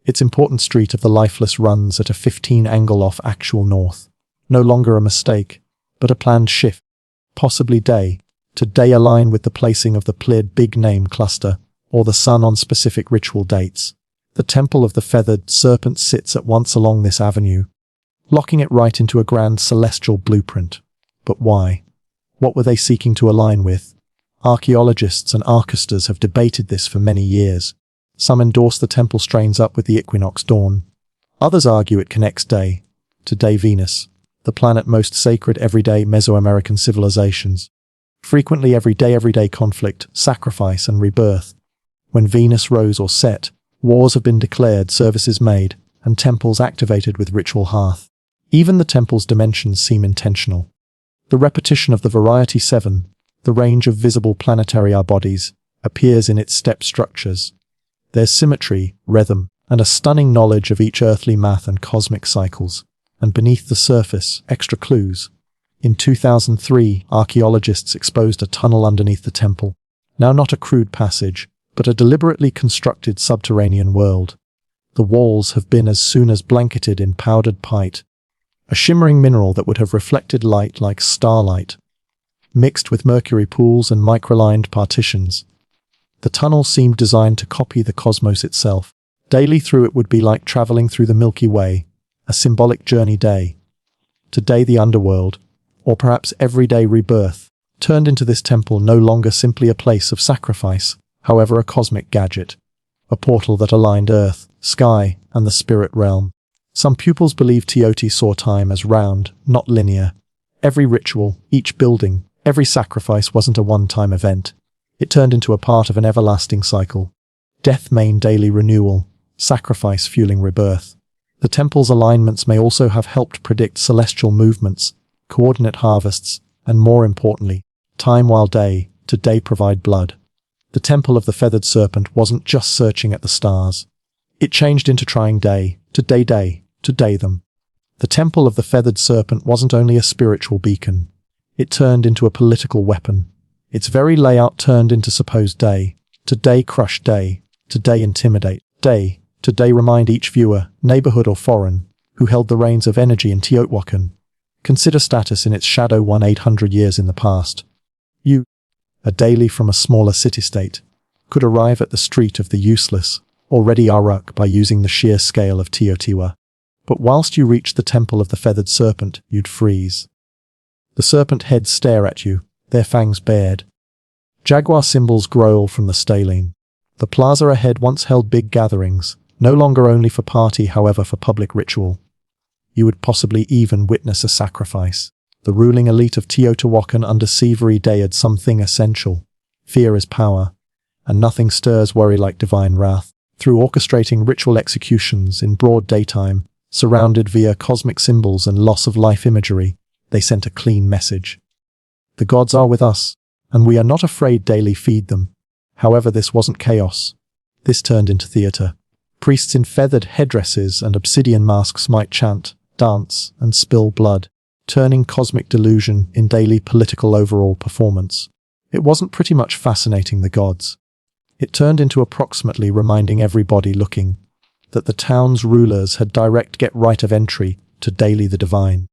Its important street of the lifeless runs at a 15 angle off actual north. No longer a mistake, but a planned shift. Possibly to day align with the placing of the Pleiad big name cluster, or the sun on specific ritual dates. The temple of the feathered serpent sits at once along this avenue, locking it right into a grand celestial blueprint. But why? What were they seeking to align with? Archaeologists and archisters have debated this for many years. Some endorse the temple strains up with the equinox dawn. Others argue it connects day to day Venus, the planet most sacred everyday Mesoamerican civilizations. Frequently everyday conflict, sacrifice and rebirth. When Venus rose or set, wars have been declared, services made, and temples activated with ritual hearth. Even the temple's dimensions seem intentional. The repetition of the variety 7, the range of visible planetary bodies, appears in its step structures. There's symmetry, rhythm, and a stunning knowledge of each earthly math and cosmic cycles. And beneath the surface, extra clues. In 2003, archaeologists exposed a tunnel underneath the temple. Now not a crude passage, but a deliberately constructed subterranean world. The walls have been as soon as blanketed in powdered pite, a shimmering mineral that would have reflected light like starlight, mixed with mercury pools and microlined partitions. The tunnel seemed designed to copy the cosmos itself. Daily through it would be like traveling through the Milky Way, a symbolic journey day. Today the underworld, or perhaps everyday rebirth, turned into this temple no longer simply a place of sacrifice, however a cosmic gadget, a portal that aligned earth, sky, and the spirit realm. Some pupils believe Teoti saw time as round, not linear. Every ritual, each building, every sacrifice wasn't a one-time event. It turned into a part of an everlasting cycle. Death meant daily renewal, sacrifice fueling rebirth. The temple's alignments may also have helped predict celestial movements, coordinate harvests, and more importantly, time while day to day provide blood. The temple of the feathered serpent wasn't just searching at the stars. It changed into trying day to day them. The temple of the feathered serpent wasn't only a spiritual beacon. It turned into a political weapon. Its very layout turned into supposed day to day crush day, to day intimidate, day to day remind each viewer, neighborhood or foreign, who held the reins of energy in Teotihuacan. Consider status in its shadow 800 years in the past. You, a daily from a smaller city-state, could arrive at the street of the useless, already Aruk by using the sheer scale of Teotihuacan. But whilst you reached the temple of the feathered serpent, you'd freeze. The serpent heads stare at you, their fangs bared. Jaguar symbols growl from the stellene. The plaza ahead once held big gatherings, no longer only for party, however for public ritual. You would possibly even witness a sacrifice. The ruling elite of Teotihuacan under Siveri deified something essential. Fear is power, and nothing stirs worry like divine wrath. Through orchestrating ritual executions in broad daytime, surrounded via cosmic symbols and loss-of-life imagery, they sent a clean message. The gods are with us, and we are not afraid daily feed them. However, this wasn't chaos. This turned into theater. Priests in feathered headdresses and obsidian masks might chant, dance, and spill blood, turning cosmic delusion in daily political overall performance. It wasn't pretty much fascinating the gods. It turned into approximately reminding everybody looking that the town's rulers had direct get right of entry to daily the divine.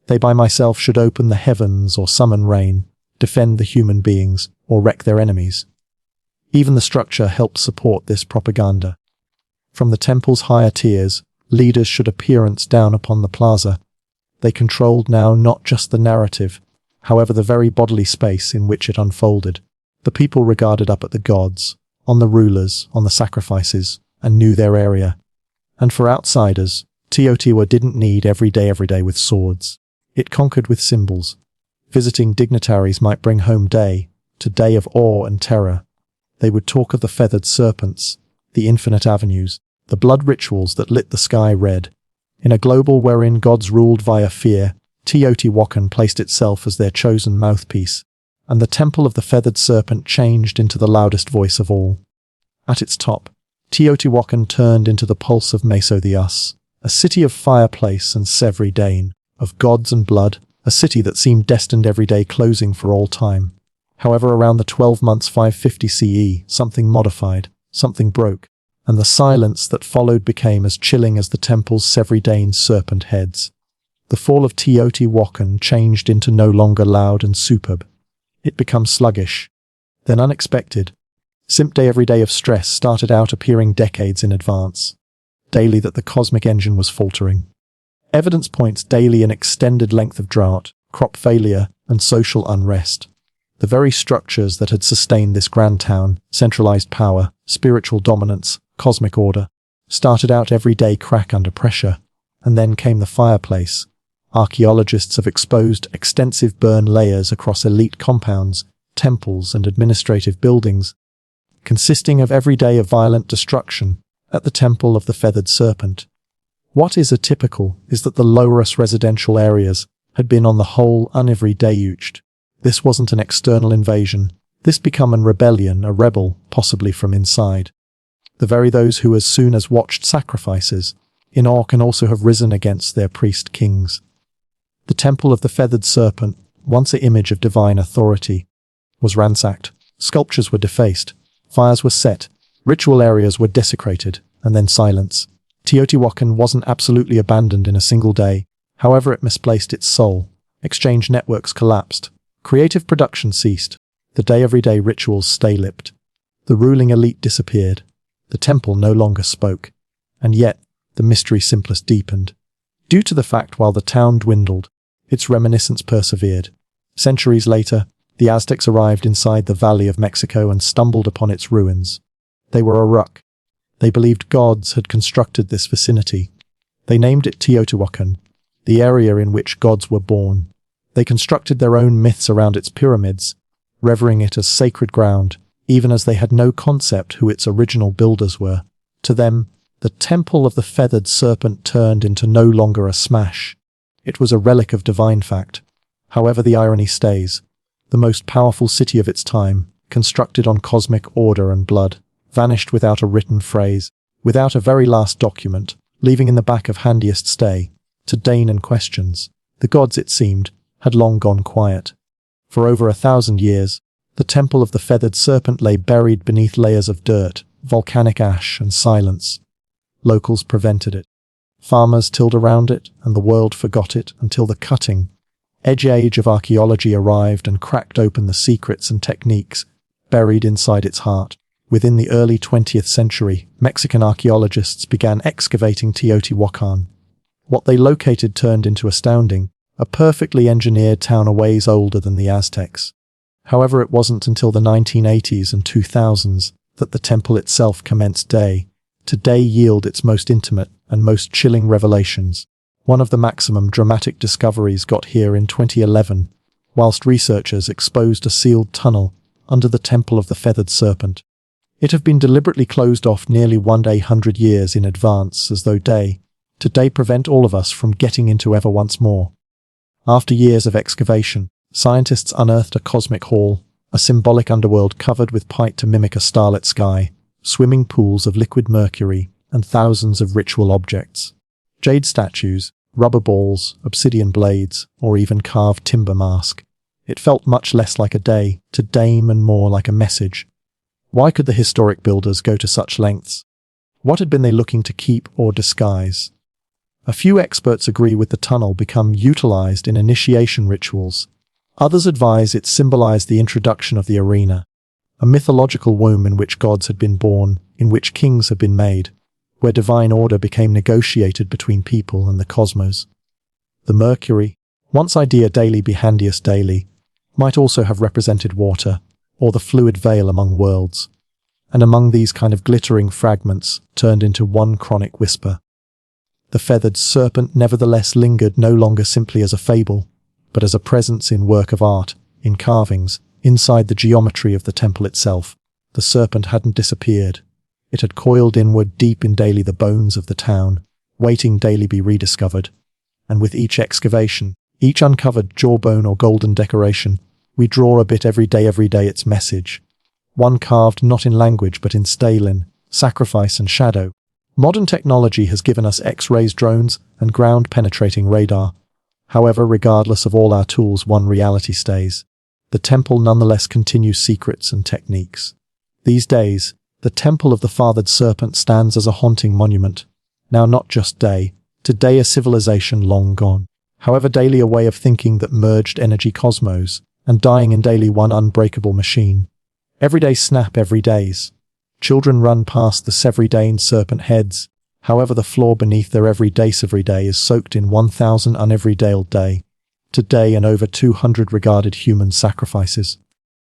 They by myself should open the heavens or summon rain, defend the human beings, or wreck their enemies. Even the structure helped support this propaganda. From the temple's higher tiers, leaders should appearance down upon the plaza. They controlled now not just the narrative, however the very bodily space in which it unfolded. The people regarded up at the gods, on the rulers, on the sacrifices, and knew their area. And for outsiders, Teotihuacan didn't need every day with swords. It conquered with symbols. Visiting dignitaries might bring home day to day of awe and terror. They would talk of the feathered serpents, the infinite avenues, the blood rituals that lit the sky red. In a global wherein gods ruled via fear, Teotihuacan placed itself as their chosen mouthpiece, and the temple of the feathered serpent changed into the loudest voice of all. At its top, Teotihuacan turned into the pulse of Meso the Us, a city of fireplace and Siveri Dane, of gods and blood, a city that seemed destined everyday closing for all time. However, around the 12 months 550 CE, something modified, something broke, and the silence that followed became as chilling as the temple's Siveri Dane serpent heads. The fall of Teotihuacan changed into no longer loud and superb. It became sluggish, then unexpected. Simply every day of stress started out appearing decades in advance. Daily that the cosmic engine was faltering. Evidence points daily an extended length of drought, crop failure, and social unrest. The very structures that had sustained this grand town, centralized power, spiritual dominance, cosmic order, started out every day crack under pressure. And then came the fireplace, archaeologists have exposed extensive burn layers across elite compounds, temples, and administrative buildings, consisting of every day of violent destruction at the Temple of the Feathered Serpent. What is atypical is that the low-rise residential areas had been on the whole unevery-dayuged. This wasn't an external invasion. This became a rebellion, a rebel, possibly from inside. The very those who as soon as watched sacrifices, in awe can also have risen against their priest kings. The Temple of the Feathered Serpent, once an image of divine authority, was ransacked. Sculptures were defaced, fires were set, ritual areas were desecrated, and then silence. Teotihuacan wasn't absolutely abandoned in a single day. However, it misplaced its soul. Exchange networks collapsed. Creative production ceased. The day-everyday rituals stay-lipped. The ruling elite disappeared. The temple no longer spoke. And yet, the mystery simplest deepened. Due to the fact while the town dwindled, its reminiscence persevered. Centuries later, the Aztecs arrived inside the Valley of Mexico and stumbled upon its ruins. They were a ruck. They believed gods had constructed this vicinity. They named it Teotihuacan, the area in which gods were born. They constructed their own myths around its pyramids, revering it as sacred ground, even as they had no concept who its original builders were. To them, the Temple of the Feathered Serpent turned into no longer a smash. It was a relic of divine fact. However, the irony stays. The most powerful city of its time, constructed on cosmic order and blood, vanished without a written phrase, without a very last document, leaving in the back of handiest stay, to deign and questions. The gods, it seemed, had long gone quiet. For over 1,000 years, the Temple of the Feathered Serpent lay buried beneath layers of dirt, volcanic ash, and silence. Locals prevented it. Farmers tilled around it, and the world forgot it until the cutting-edge age of archaeology arrived and cracked open the secrets and techniques buried inside its heart. Within the early 20th century, Mexican archaeologists began excavating Teotihuacan. What they located turned into astounding, a perfectly engineered town a ways older than the Aztecs. However, it wasn't until the 1980s and 2000s that the temple itself commenced to yield its most intimate and most chilling revelations. One of the maximum dramatic discoveries got here in 2011, whilst researchers exposed a sealed tunnel under the Temple of the Feathered Serpent. It had been deliberately closed off nearly 100 years in advance, as though to prevent all of us from getting into ever once more. After years of excavation, scientists unearthed a cosmic hall, a symbolic underworld covered with pyte to mimic a starlit sky, swimming pools of liquid mercury, and thousands of ritual objects. Jade statues, rubber balls, obsidian blades, or even carved timber mask. It felt much less like a day to dame and more like a message. Why could the historic builders go to such lengths? What had been they looking to keep or disguise? A few experts agree with the tunnel become utilized in initiation rituals. Others advise it symbolized the introduction of the arena, a mythological womb in which gods had been born, in which kings had been made, where divine order became negotiated between people and the cosmos. The mercury, once idea daily be handiest daily, might also have represented water, or the fluid veil among worlds, and among these kind of glittering fragments turned into one chronic whisper. The feathered serpent nevertheless lingered no longer simply as a fable, but as a presence in work of art, in carvings, inside the geometry of the temple itself. The serpent hadn't disappeared. It had coiled inward deep in daily the bones of the town, waiting daily be rediscovered. And with each excavation, each uncovered jawbone or golden decoration, we draw a bit every day its message. One carved not in language but in stalin, sacrifice and shadow. Modern technology has given us X-rays drones and ground-penetrating radar. However, regardless of all our tools, one reality stays. The temple nonetheless continues secrets and techniques. These days, the Temple of the Feathered Serpent stands as a haunting monument. Now not just today a civilization long gone. However, daily a way of thinking that merged energy cosmos, and dying in daily one unbreakable machine. Everyday snap every days. Children run past the Severidain serpent heads. However, the floor beneath their everyday is soaked in 1,000 uneverydale day. Today and over 200 regarded human sacrifices.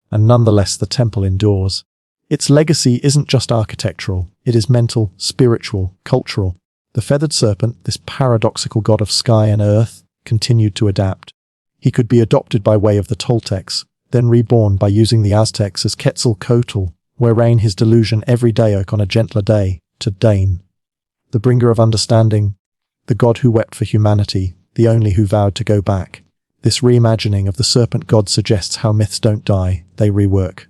And nonetheless the temple endures. Its legacy isn't just architectural, it is mental, spiritual, cultural. The feathered serpent, this paradoxical god of sky and earth, continued to adapt. He could be adopted by way of the Toltecs, then reborn by using the Aztecs as Quetzalcoatl, where reign his delusion every dayoke on a gentler day, to Dane, the bringer of understanding, the god who wept for humanity, the only who vowed to go back. This reimagining of the serpent god suggests how myths don't die, they rework.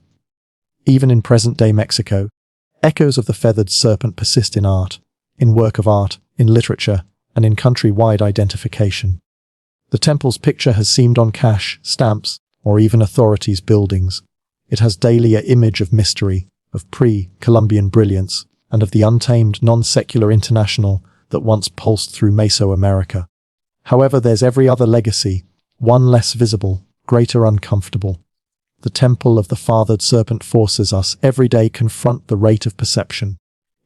Even in present-day Mexico, echoes of the feathered serpent persist in art, in work of art, in literature, and in country-wide identification. The temple's picture has seemed on cash, stamps, or even authorities' buildings. It has daily an image of mystery, of pre-Columbian brilliance, and of the untamed non-secular international that once pulsed through Mesoamerica. However, there's every other legacy, one less visible, greater uncomfortable. The temple of the fathered serpent forces us every day confront the rate of perception.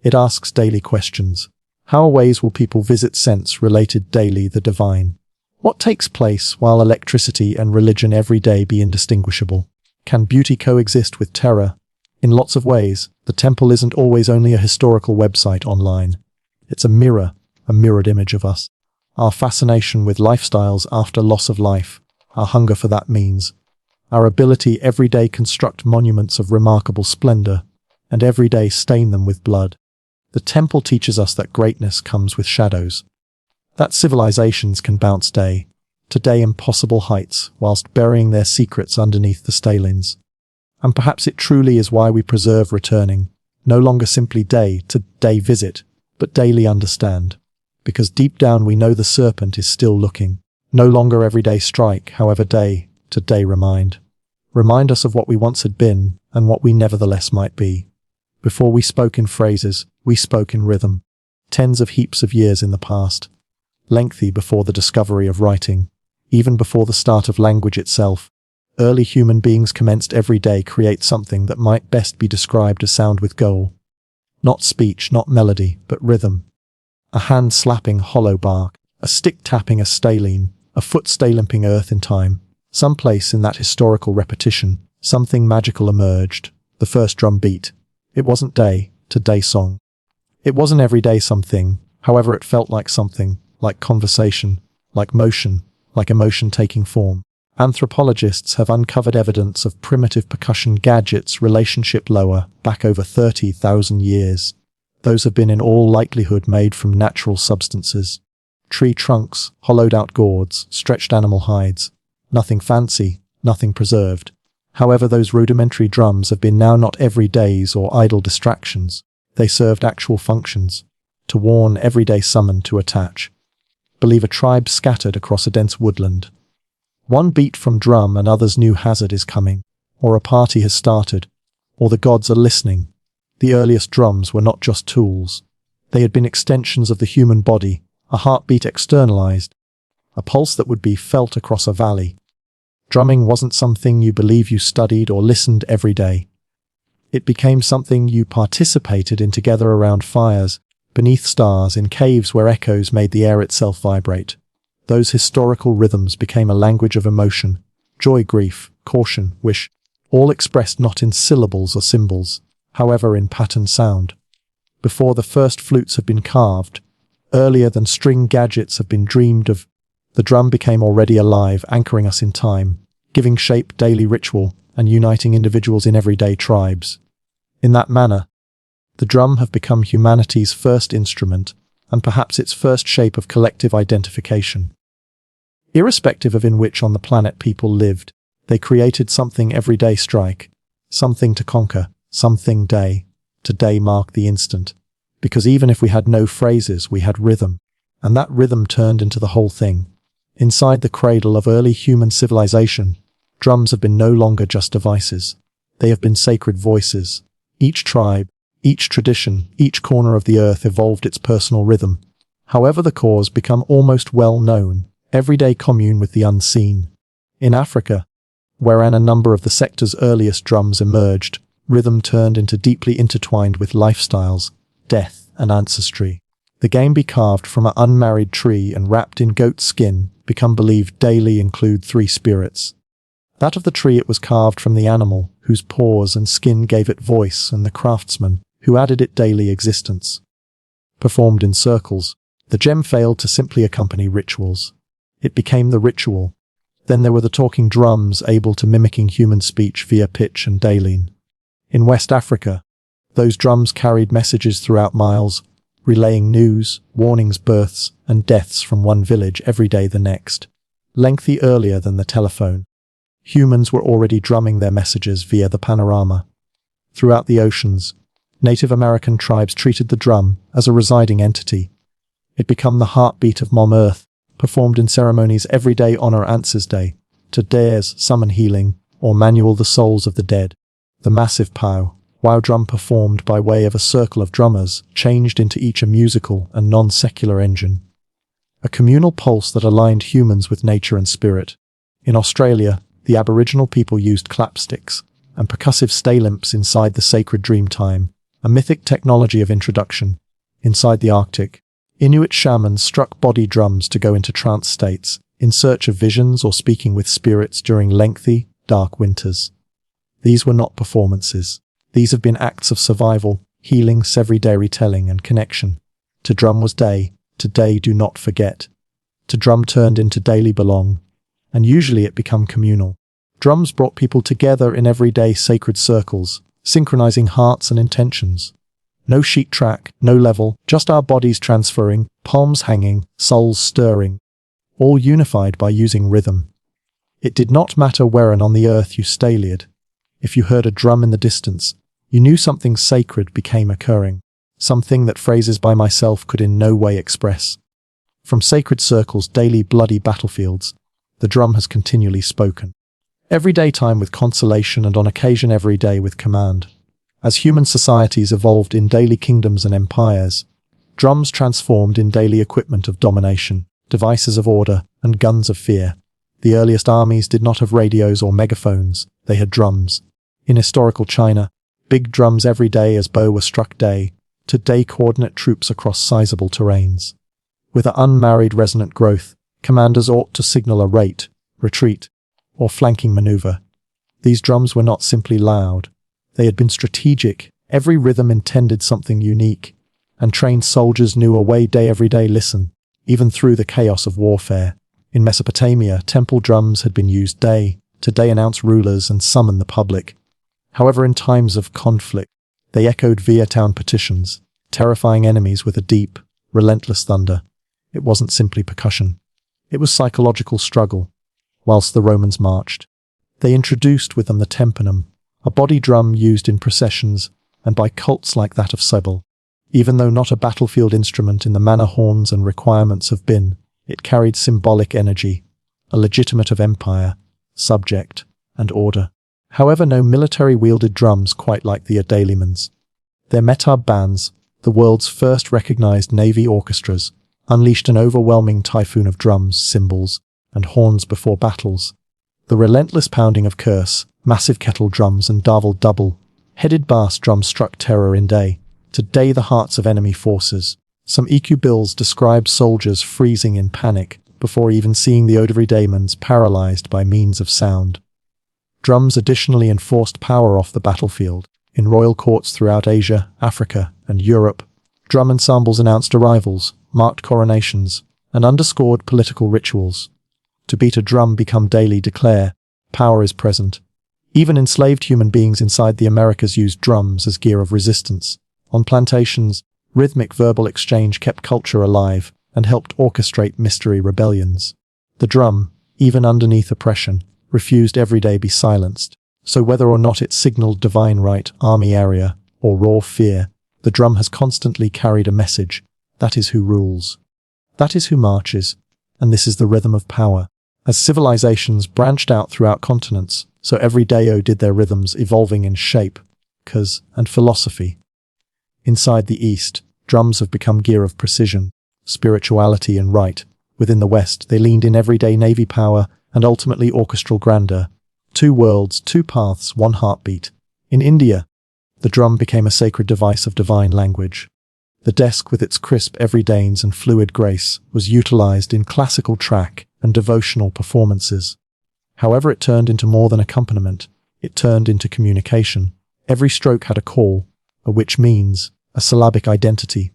It asks daily questions. How ways will people visit sense related daily the divine? What takes place while electricity and religion every day be indistinguishable? Can beauty coexist with terror? In lots of ways, the temple isn't always only a historical website online. It's a mirror, a mirrored image of us. Our fascination with lifestyles after loss of life, our hunger for that means, our ability every day construct monuments of remarkable splendor, and every day stain them with blood. The temple teaches us that greatness comes with shadows, that civilizations can bounce day to day impossible heights whilst burying their secrets underneath the stalins. And perhaps it truly is why we preserve returning, no longer simply day to day visit, but daily understand. Because deep down we know the serpent is still looking. No longer everyday strike, however day to day remind. Remind us of what we once had been and what we nevertheless might be. Before we spoke in phrases, we spoke in rhythm. Tens of heaps of years in the past. Lengthy before the discovery of writing. Even before the start of language itself. Early human beings commenced every day create something that might best be described as sound with goal. Not speech, not melody, but rhythm. A hand slapping hollow bark, a stick tapping a staline, a foot stalimping earth in time. Someplace in that historical repetition, something magical emerged. The first drum beat. It wasn't day to day song. It wasn't everyday something, however it felt like something, like conversation, like motion, like emotion taking form. Anthropologists have uncovered evidence of primitive percussion gadgets relationship lower back over 30,000 years. Those have been in all likelihood made from natural substances. Tree trunks, hollowed out gourds, stretched animal hides. Nothing fancy, nothing preserved. However, those rudimentary drums have been now not everydays or idle distractions. They served actual functions. To warn everyday summon to attach. Believe a tribe scattered across a dense woodland. One beat from drum and others new hazard is coming, or a party has started, or the gods are listening. The earliest drums were not just tools. They had been extensions of the human body, a heartbeat externalized, a pulse that would be felt across a valley. Drumming wasn't something you believe you studied or listened every day. It became something you participated in together around fires, beneath stars, in caves where echoes made the air itself vibrate. Those historical rhythms became a language of emotion, joy, grief, caution, wish, all expressed not in syllables or symbols, however in pattern sound. Before the first flutes have been carved, earlier than string gadgets have been dreamed of, the drum became already alive, anchoring us in time, giving shape daily ritual, and uniting individuals in everyday tribes. In that manner, the drum have become humanity's first instrument, and perhaps its first shape of collective identification. Irrespective of in which on the planet people lived, they created something everyday strike, something to conquer, something day. Today marked the instant. Because even if we had no phrases, we had rhythm. And that rhythm turned into the whole thing. Inside the cradle of early human civilization, drums have been no longer just devices. They have been sacred voices. Each tribe, each tradition, each corner of the earth evolved its personal rhythm. However, the cause become almost well known, everyday commune with the unseen. In Africa, wherein a number of the sector's earliest drums emerged, rhythm turned into deeply intertwined with lifestyles, death, and ancestry. The game be carved from an unmarried tree and wrapped in goat skin, become believed daily include three spirits. That of the tree it was carved from the animal, whose paws and skin gave it voice, and the craftsman, who added it daily existence. Performed in circles, the gem failed to simply accompany rituals. It became the ritual. Then there were the talking drums, able to mimicking human speech via pitch and daline. In West Africa, those drums carried messages throughout miles, relaying news, warnings, births, and deaths from one village every day the next. Lengthy earlier than the telephone, humans were already drumming their messages via the panorama. Throughout the oceans, Native American tribes treated the drum as a residing entity. It became the heartbeat of Mom Earth, performed in ceremonies every day on her Answers Day, to dares, summon healing, or manual the souls of the dead. The massive pow wow drum, performed by way of a circle of drummers, changed into each a musical and non-secular engine. A communal pulse that aligned humans with nature and spirit. In Australia, the Aboriginal people used clapsticks and percussive stay-limps inside the sacred dream time, a mythic technology of introduction. Inside the Arctic, Inuit shamans struck body drums to go into trance states, in search of visions or speaking with spirits during lengthy, dark winters. These were not performances. These have been acts of survival, healing, everyday retelling, and connection. To drum was day, today do not forget. To drum turned into daily belong, and usually it became communal. Drums brought people together in everyday sacred circles, synchronizing hearts and intentions. No sheet track, no level, just our bodies transferring, palms hanging, souls stirring, all unified by using rhythm. It did not matter where and on the earth you stayed. If you heard a drum in the distance, you knew something sacred became occurring, something that phrases by myself could in no way express. From sacred circles, daily bloody battlefields, the drum has continually spoken. Everyday time with consolation, and on occasion every day with command. As human societies evolved in daily kingdoms and empires, drums transformed in daily equipment of domination, devices of order, and guns of fear. The earliest armies did not have radios or megaphones, they had drums. In historical China, big drums every day as bow were struck day, to day coordinate troops across sizable terrains. With an unmarried resonant growth, commanders ought to signal a raid, retreat, or flanking maneuver. These drums were not simply loud. They had been strategic. Every rhythm intended something unique, and trained soldiers knew a way day every day listen, even through the chaos of warfare. In Mesopotamia, temple drums had been used day to day announce rulers and summon the public. However, in times of conflict, they echoed via town petitions, terrifying enemies with a deep, relentless thunder. It wasn't simply percussion. It was psychological struggle. Whilst the Romans marched, they introduced with them the tympanum, a body drum used in processions and by cults like that of Sebel. Even though not a battlefield instrument in the manner horns and requirements have been, it carried symbolic energy, a legitimate of empire, subject, and order. However, no military wielded drums quite like the Adaliman's. Their metab bands, the world's first recognized navy orchestras, unleashed an overwhelming typhoon of drums, cymbals, and horns before battles. The relentless pounding of curse, massive kettle drums, and double-headed bass drums struck terror in day, to day the hearts of enemy forces. Some EQ bills described soldiers freezing in panic before even seeing the Daemons paralyzed by means of sound. Drums additionally enforced power off the battlefield. In royal courts throughout Asia, Africa, and Europe, drum ensembles announced arrivals, marked coronations, and underscored political rituals. To beat a drum become daily declare, power is present. Even enslaved human beings inside the Americas used drums as gear of resistance. On plantations, rhythmic verbal exchange kept culture alive and helped orchestrate mystery rebellions. The drum, even underneath oppression, refused every day be silenced. So whether or not it signaled divine right, army area, or raw fear, the drum has constantly carried a message. That is who rules. That is who marches. And this is the rhythm of power. As civilizations branched out throughout continents, so every Deo did their rhythms, evolving in shape, cause, and philosophy. Inside the East, drums have become gear of precision, spirituality, and rite. Within the West, they leaned in everyday navy power and ultimately orchestral grandeur. 2 worlds, 2 paths, 1 heartbeat. In India, the drum became a sacred device of divine language. The desk, with its crisp everydays and fluid grace, was utilized in classical track and devotional performances. However, it turned into more than accompaniment. It turned into communication. Every stroke had a call, which means a syllabic identity.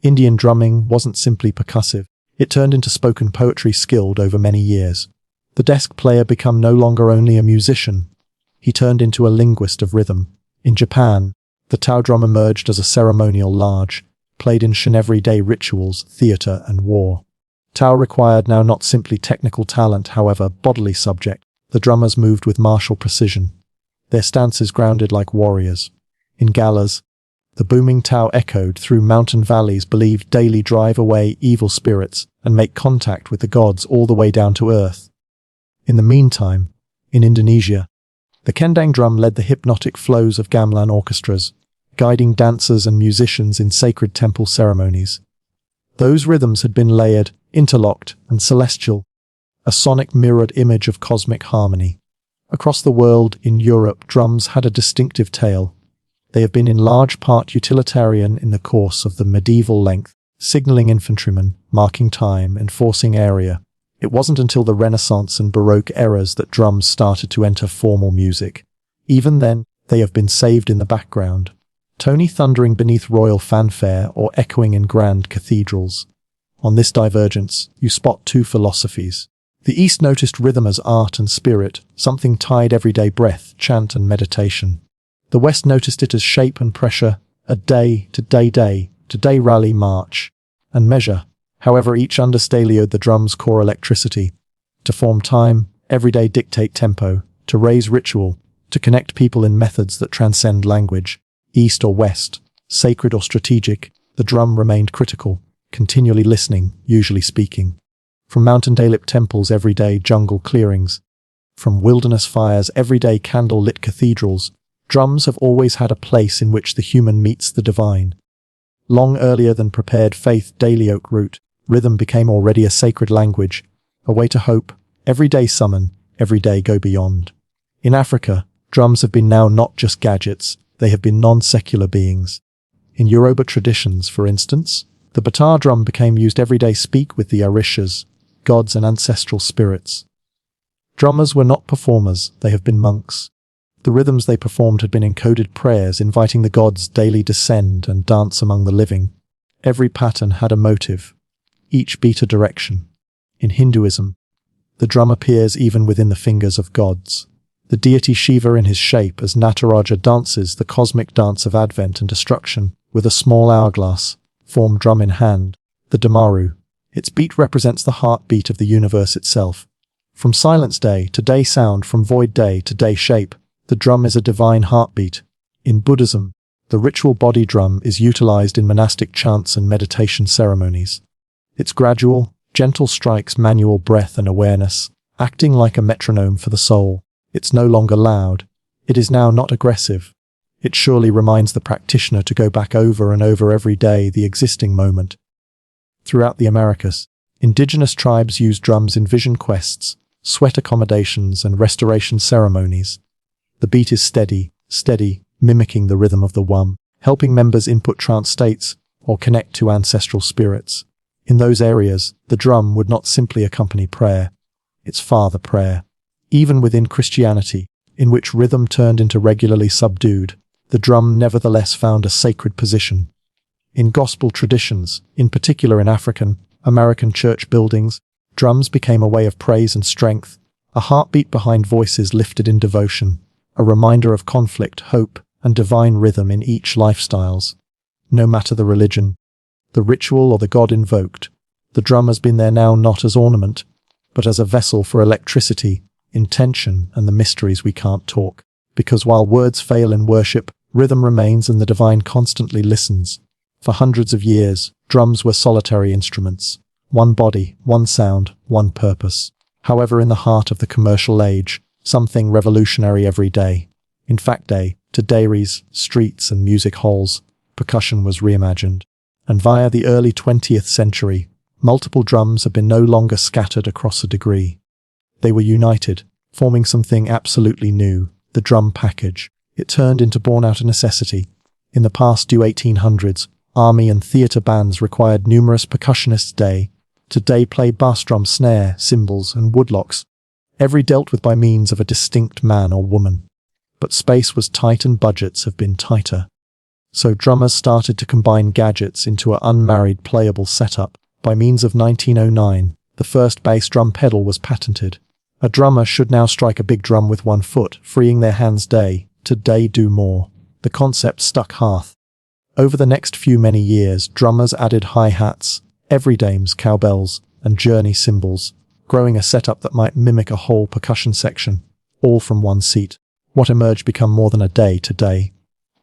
Indian drumming wasn't simply percussive. It turned into spoken poetry skilled over many years. The desk player became no longer only a musician. He turned into a linguist of rhythm. In Japan, the Tao drum emerged as a ceremonial large, played in everyday rituals, theatre and war. Tao required now not simply technical talent, however, bodily subject. The drummers moved with martial precision, their stances grounded like warriors. In galas, the booming Tao echoed through mountain valleys believed daily drive away evil spirits and make contact with the gods all the way down to earth. In the meantime, in Indonesia, the kendang drum led the hypnotic flows of gamelan orchestras, guiding dancers and musicians in sacred temple ceremonies. Those rhythms had been layered, interlocked, and celestial, a sonic mirrored image of cosmic harmony. Across the world, in Europe, drums had a distinctive tale. They have been in large part utilitarian in the course of the medieval length, signalling infantrymen, marking time, enforcing area. It wasn't until the Renaissance and Baroque eras that drums started to enter formal music. Even then, they have been saved in the background, tony thundering beneath royal fanfare or echoing in grand cathedrals. On this divergence, you spot two philosophies. The East noticed rhythm as art and spirit, something tied everyday breath, chant and meditation. The West noticed it as shape and pressure, a day-to-day rally, march, and measure. However, each understalioed the drum's core electricity. To form time, everyday dictate tempo, to raise ritual, to connect people in methods that transcend language. East or West, sacred or strategic, the drum remained critical, continually listening, usually speaking. From mountain day-lit temples, everyday jungle clearings. From wilderness fires, everyday candle-lit cathedrals, drums have always had a place in which the human meets the divine. Long earlier than prepared faith daily oak root, rhythm became already a sacred language, a way to hope, everyday summon, everyday go beyond. In Africa, drums have been now not just gadgets, they have been non-secular beings. In Yoruba traditions, for instance, the Bata drum became used everyday speak with the Orishas, gods and ancestral spirits. Drummers were not performers, they have been monks. The rhythms they performed had been encoded prayers inviting the gods daily descend and dance among the living. Every pattern had a motive, each beat a direction. In Hinduism, the drum appears even within the fingers of gods. The deity Shiva in his shape as Nataraja dances the cosmic dance of advent and destruction with a small hourglass, form drum in hand, the Damaru. Its beat represents the heartbeat of the universe itself. From silence day to day sound, from void day to day shape, the drum is a divine heartbeat. In Buddhism, the ritual body drum is utilized in monastic chants and meditation ceremonies. Its gradual, gentle strikes manual breath and awareness, acting like a metronome for the soul. It's no longer loud. It is now not aggressive. It surely reminds the practitioner to go back over and over every day the existing moment. Throughout the Americas, indigenous tribes use drums in vision quests, sweat accommodations, and restoration ceremonies. The beat is steady, mimicking the rhythm of the wham, helping members input trance states or connect to ancestral spirits. In those areas, the drum would not simply accompany prayer. It's father prayer. Even within Christianity, in which rhythm turned into regularly subdued, the drum nevertheless found a sacred position. In gospel traditions, in particular in African, American church buildings, drums became a way of praise and strength, a heartbeat behind voices lifted in devotion, a reminder of conflict, hope, and divine rhythm in each lifestyles. No matter the religion, the ritual or the god invoked, the drum has been there now not as ornament, but as a vessel for electricity, intention, and the mysteries we can't talk. Because while words fail in worship, rhythm remains and the divine constantly listens. For hundreds of years, drums were solitary instruments. One body, one sound, one purpose. However, in the heart of the commercial age, something revolutionary every day. In fact, to dairies, streets, and music halls, percussion was reimagined. And via the early 20th century, multiple drums have been no longer scattered across a degree. They were united, forming something absolutely new, the drum package. It turned into born out a necessity. In the past 1800s, army and theatre bands required numerous percussionists to play bass drum, snare, cymbals, and woodlocks, every dealt with by means of a distinct man or woman. But space was tight and budgets have been tighter. So drummers started to combine gadgets into an unmarried playable setup, By means of 1909, the first bass drum pedal was patented. A drummer should now strike a big drum with one foot, freeing their hands to do more. The concept stuck hearth. Over the next many years, drummers added hi-hats, everydames, cowbells, and journey cymbals, growing a setup that might mimic a whole percussion section, all from one seat. What emerged became more than a day-to-day.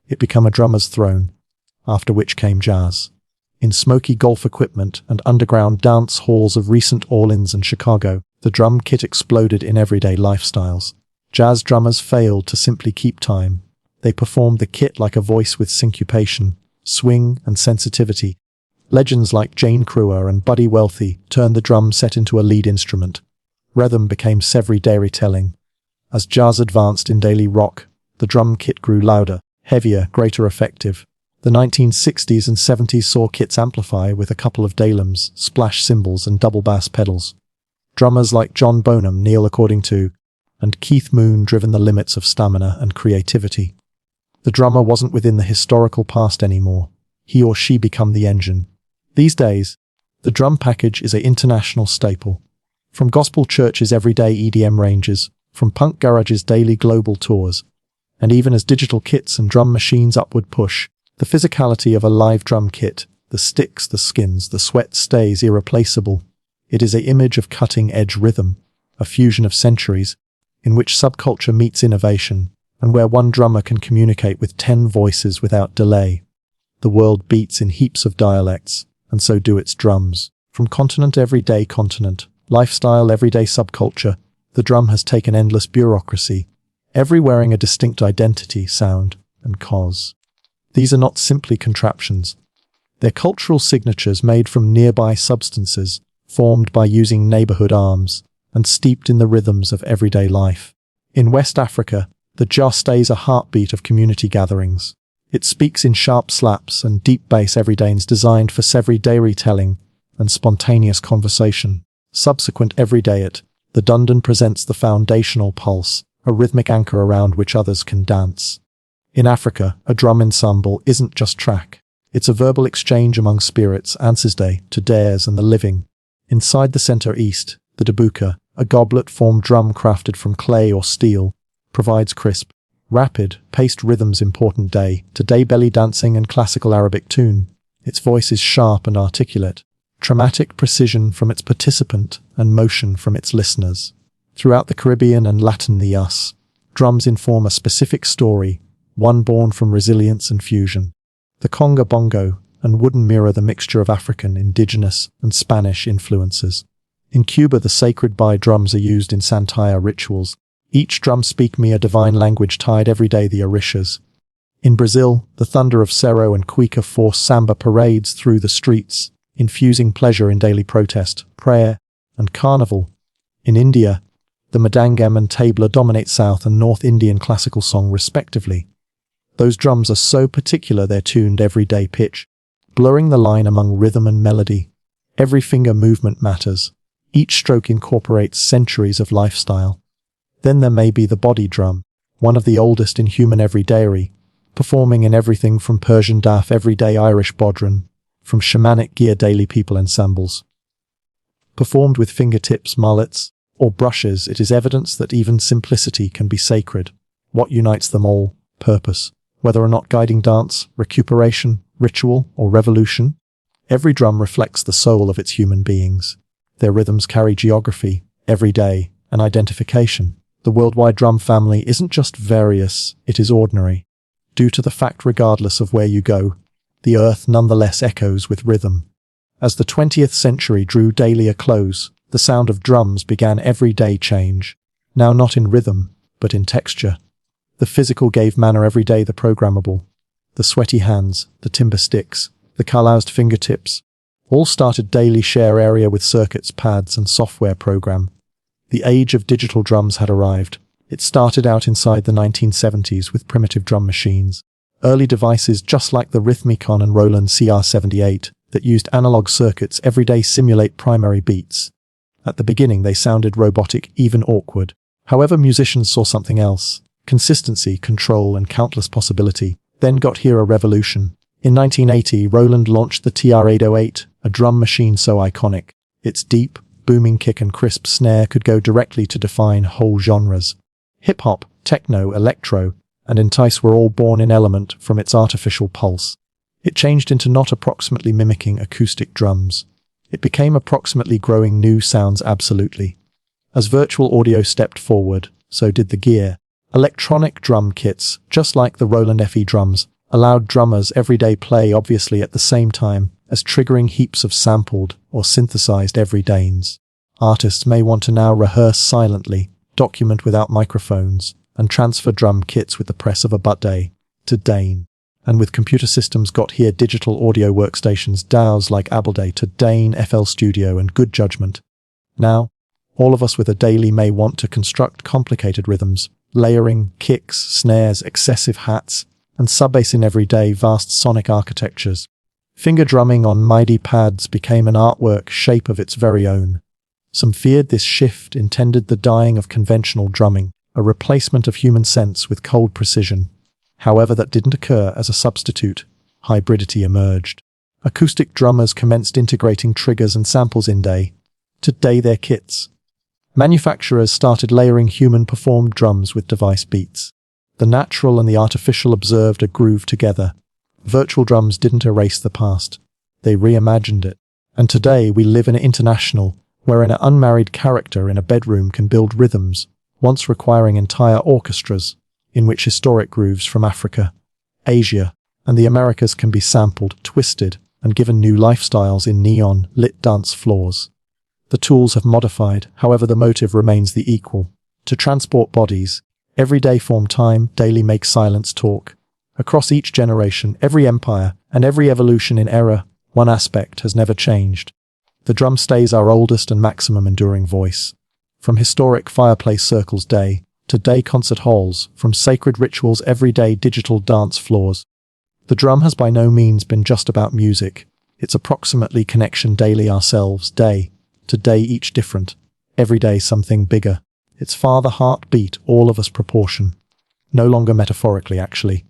It became a drummer's throne, after which came jazz. In smoky golf equipment and underground dance halls of recent Orleans and Chicago, the drum kit exploded in everyday lifestyles. Jazz drummers failed to simply keep time. They performed the kit like a voice with syncopation, swing, and sensitivity. Legends like Jane Crewer and Buddy Wealthy turned the drum set into a lead instrument. Rhythm became everyday telling. As jazz advanced in daily rock, the drum kit grew louder, heavier, greater effective. The 1960s and 70s saw kits amplify with a couple of Dalams, splash cymbals, and double bass pedals. Drummers like John Bonham, Neil According To, and Keith Moon driven the limits of stamina and creativity. The drummer wasn't within the historical past anymore. He or she became the engine. These days, the drum package is an international staple. From gospel churches' everyday EDM ranges, from punk garages' daily global tours, and even as digital kits and drum machines upward push, the physicality of a live drum kit, the sticks, the skins, the sweat stays irreplaceable. It is an image of cutting-edge rhythm, a fusion of centuries, in which subculture meets innovation, and where one drummer can communicate with 10 voices without delay. The world beats in heaps of dialects, and so do its drums. From continent everyday continent, lifestyle everyday subculture, the drum has taken endless bureaucracy, every wearing a distinct identity, sound, and cause. These are not simply contraptions. They're cultural signatures made from nearby substances, formed by using neighborhood arms, and steeped in the rhythms of everyday life. In West Africa, the jah stays a heartbeat of community gatherings. It speaks in sharp slaps and deep bass everydays designed for everyday retelling and spontaneous conversation. Subsequent everyday the Dundon presents the foundational pulse, a rhythmic anchor around which others can dance. In Africa, a drum ensemble isn't just track. It's a verbal exchange among spirits, ancestors, to dares and the living. Inside the center east, the dabuka, a goblet-formed drum crafted from clay or steel, provides crisp, rapid, paced rhythms important day-to-day belly dancing and classical Arabic tune. Its voice is sharp and articulate, dramatic precision from its participant and motion from its listeners. Throughout the Caribbean and Latin the US, drums inform a specific story, one born from resilience and fusion. The conga bongo and wooden mirror the mixture of African, indigenous, and Spanish influences. In Cuba, the sacred bai drums are used in Santaya rituals. Each drum speak me a divine language tied everyday the orishas. In Brazil, the thunder of Cerro and Cuica force samba parades through the streets, infusing pleasure in daily protest, prayer, and carnival. In India, the madangam and tabla dominate South and North Indian classical song respectively. Those drums are so particular they're tuned everyday pitch, blurring the line among rhythm and melody. Every finger movement matters. Each stroke incorporates centuries of lifestyle. Then there may be the body drum, one of the oldest in human everydayry, performing in everything from Persian daf everyday Irish bodhran, from shamanic gear daily people ensembles. Performed with fingertips, mullets, or brushes, it is evidence that even simplicity can be sacred. What unites them all? Purpose. Whether or not guiding dance, recuperation, ritual, or revolution, every drum reflects the soul of its human beings. Their rhythms carry geography, everyday, and identification. The worldwide drum family isn't just various, it is ordinary. Due to the fact regardless of where you go, the earth nonetheless echoes with rhythm. As the 20th century drew daily a close, the sound of drums began everyday change, now not in rhythm, but in texture. The physical gave manner every day the programmable. The sweaty hands, the timber sticks, the calloused fingertips, all started daily share area with circuits, pads, and software program. The age of digital drums had arrived. It started out inside the 1970s with primitive drum machines. Early devices just like the Rhythmicon and Roland CR78 that used analog circuits every day simulate primary beats. At the beginning they sounded robotic, even awkward. However, musicians saw something else. Consistency, control, and countless possibility. Then got here a revolution. In 1980, Roland launched the TR-808, a drum machine so iconic. Its deep, booming kick and crisp snare could go directly to define whole genres. Hip-hop, techno, electro, and entice were all born in element from its artificial pulse. It changed into not approximately mimicking acoustic drums. It became approximately growing new sounds absolutely. As virtual audio stepped forward, so did the gear. Electronic drum kits, just like the Roland FE drums, allowed drummers everyday play obviously at the same time as triggering heaps of sampled or synthesized everydays. Artists may want to now rehearse silently, document without microphones, and transfer drum kits with the press of a button to Dane. And with computer systems got here digital audio workstations DAWs like Ableday to Dane, FL Studio and Good Judgment. Now, all of us with a daily may want to construct complicated rhythms, layering, kicks, snares, excessive hats, and sub-bass in everyday vast sonic architectures. Finger drumming on MIDI pads became an artwork shape of its very own. Some feared this shift intended the dying of conventional drumming, a replacement of human sense with cold precision. However, that didn't occur as a substitute. Hybridity emerged. Acoustic drummers commenced integrating triggers and samples in to their kits. Manufacturers started layering human-performed drums with device beats. The natural and the artificial observed a groove together. Virtual drums didn't erase the past. They reimagined it. And today we live in an international, wherein an unmarried character in a bedroom can build rhythms, once requiring entire orchestras, in which historic grooves from Africa, Asia, and the Americas can be sampled, twisted, and given new lifestyles in neon-lit dance floors. The tools have modified, however the motive remains the equal. To transport bodies, everyday form time, daily make silence talk. Across each generation, every empire, and every evolution in era, one aspect has never changed. The drum stays our oldest and maximum enduring voice. From historic fireplace circles to day concert halls, from sacred rituals everyday digital dance floors. The drum has by no means been just about music. It's approximately connection daily ourselves, day to day each different, every day something bigger. It's father heartbeat, all of us proportion. No longer metaphorically, actually.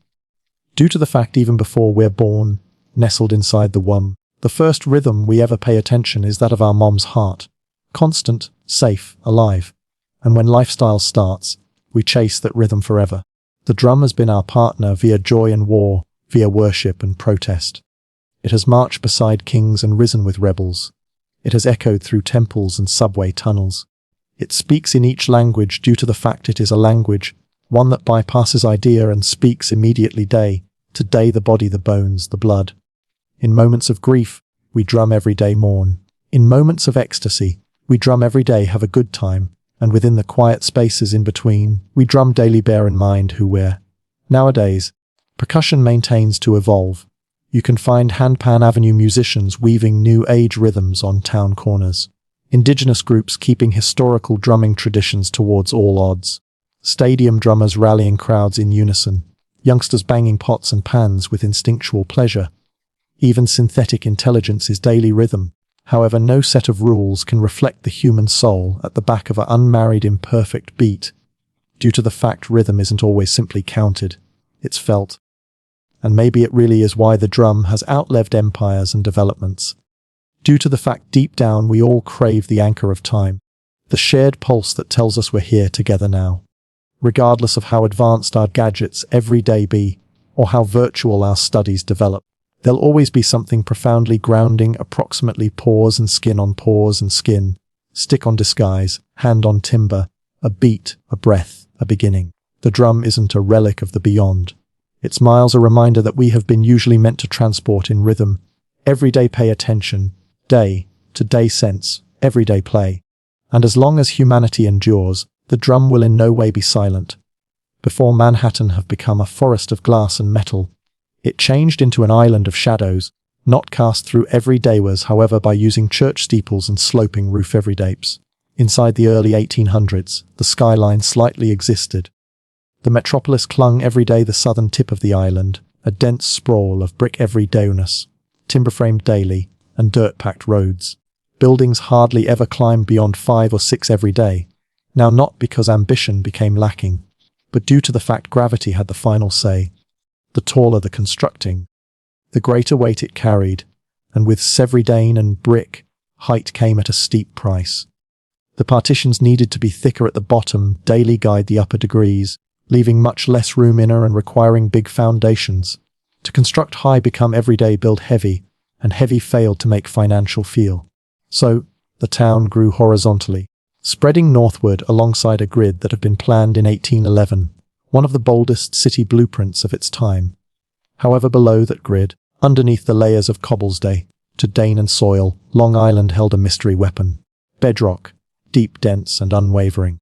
Due to the fact even before we're born, nestled inside the womb, the first rhythm we ever pay attention is that of our mom's heart. Constant, safe, alive. And when lifestyle starts, we chase that rhythm forever. The drum has been our partner via joy and war, via worship and protest. It has marched beside kings and risen with rebels. It has echoed through temples and subway tunnels. It speaks in each language due to the fact it is a language, one that bypasses idea and speaks immediately day to day, the body, the bones, the blood. In moments of grief, we drum every day mourn. In moments of ecstasy, we drum every day have a good time, and within the quiet spaces in between, we drum daily bear in mind who we're. Nowadays, percussion maintains to evolve. You can find Handpan Avenue musicians weaving new age rhythms on town corners. Indigenous groups keeping historical drumming traditions towards all odds. Stadium drummers rallying crowds in unison. Youngsters banging pots and pans with instinctual pleasure. Even synthetic intelligence is daily rhythm. However, no set of rules can reflect the human soul at the back of an unmarried imperfect beat, due to the fact rhythm isn't always simply counted, it's felt. And maybe it really is why the drum has outlived empires and developments. Due to the fact deep down we all crave the anchor of time, the shared pulse that tells us we're here together now. Regardless of how advanced our gadgets every day be, or how virtual our studies develop, there'll always be something profoundly grounding, approximately pores and skin on pores and skin, stick on disguise, hand on timber, a beat, a breath, a beginning. The drum isn't a relic of the beyond. It's miles a reminder that we have been usually meant to transport in rhythm. Everyday pay attention, day to day sense, everyday play. And as long as humanity endures, the drum will in no way be silent. Before Manhattan have become a forest of glass and metal, it changed into an island of shadows, not cast through everydaywers, however, by using church steeples and sloping roof everydapes. Inside the early 1800s, the skyline slightly existed. The metropolis clung every day the southern tip of the island, a dense sprawl of brick everydayness, timber-framed daily, and dirt-packed roads. Buildings hardly ever climbed beyond 5 or 6 every day, now not because ambition became lacking, but due to the fact gravity had the final say. The taller the constructing, the greater weight it carried, and with Sevridane and brick, height came at a steep price. The partitions needed to be thicker at the bottom, daily guide the upper degrees, leaving much less room inner and requiring big foundations. To construct high become everyday build heavy, and heavy failed to make financial feel. So, the town grew horizontally, spreading northward alongside a grid that had been planned in 1811, one of the boldest city blueprints of its time. However, below that grid, underneath the layers of cobblestone, to Dane and soil, Long Island held a mystery weapon. Bedrock, deep, dense, and unwavering.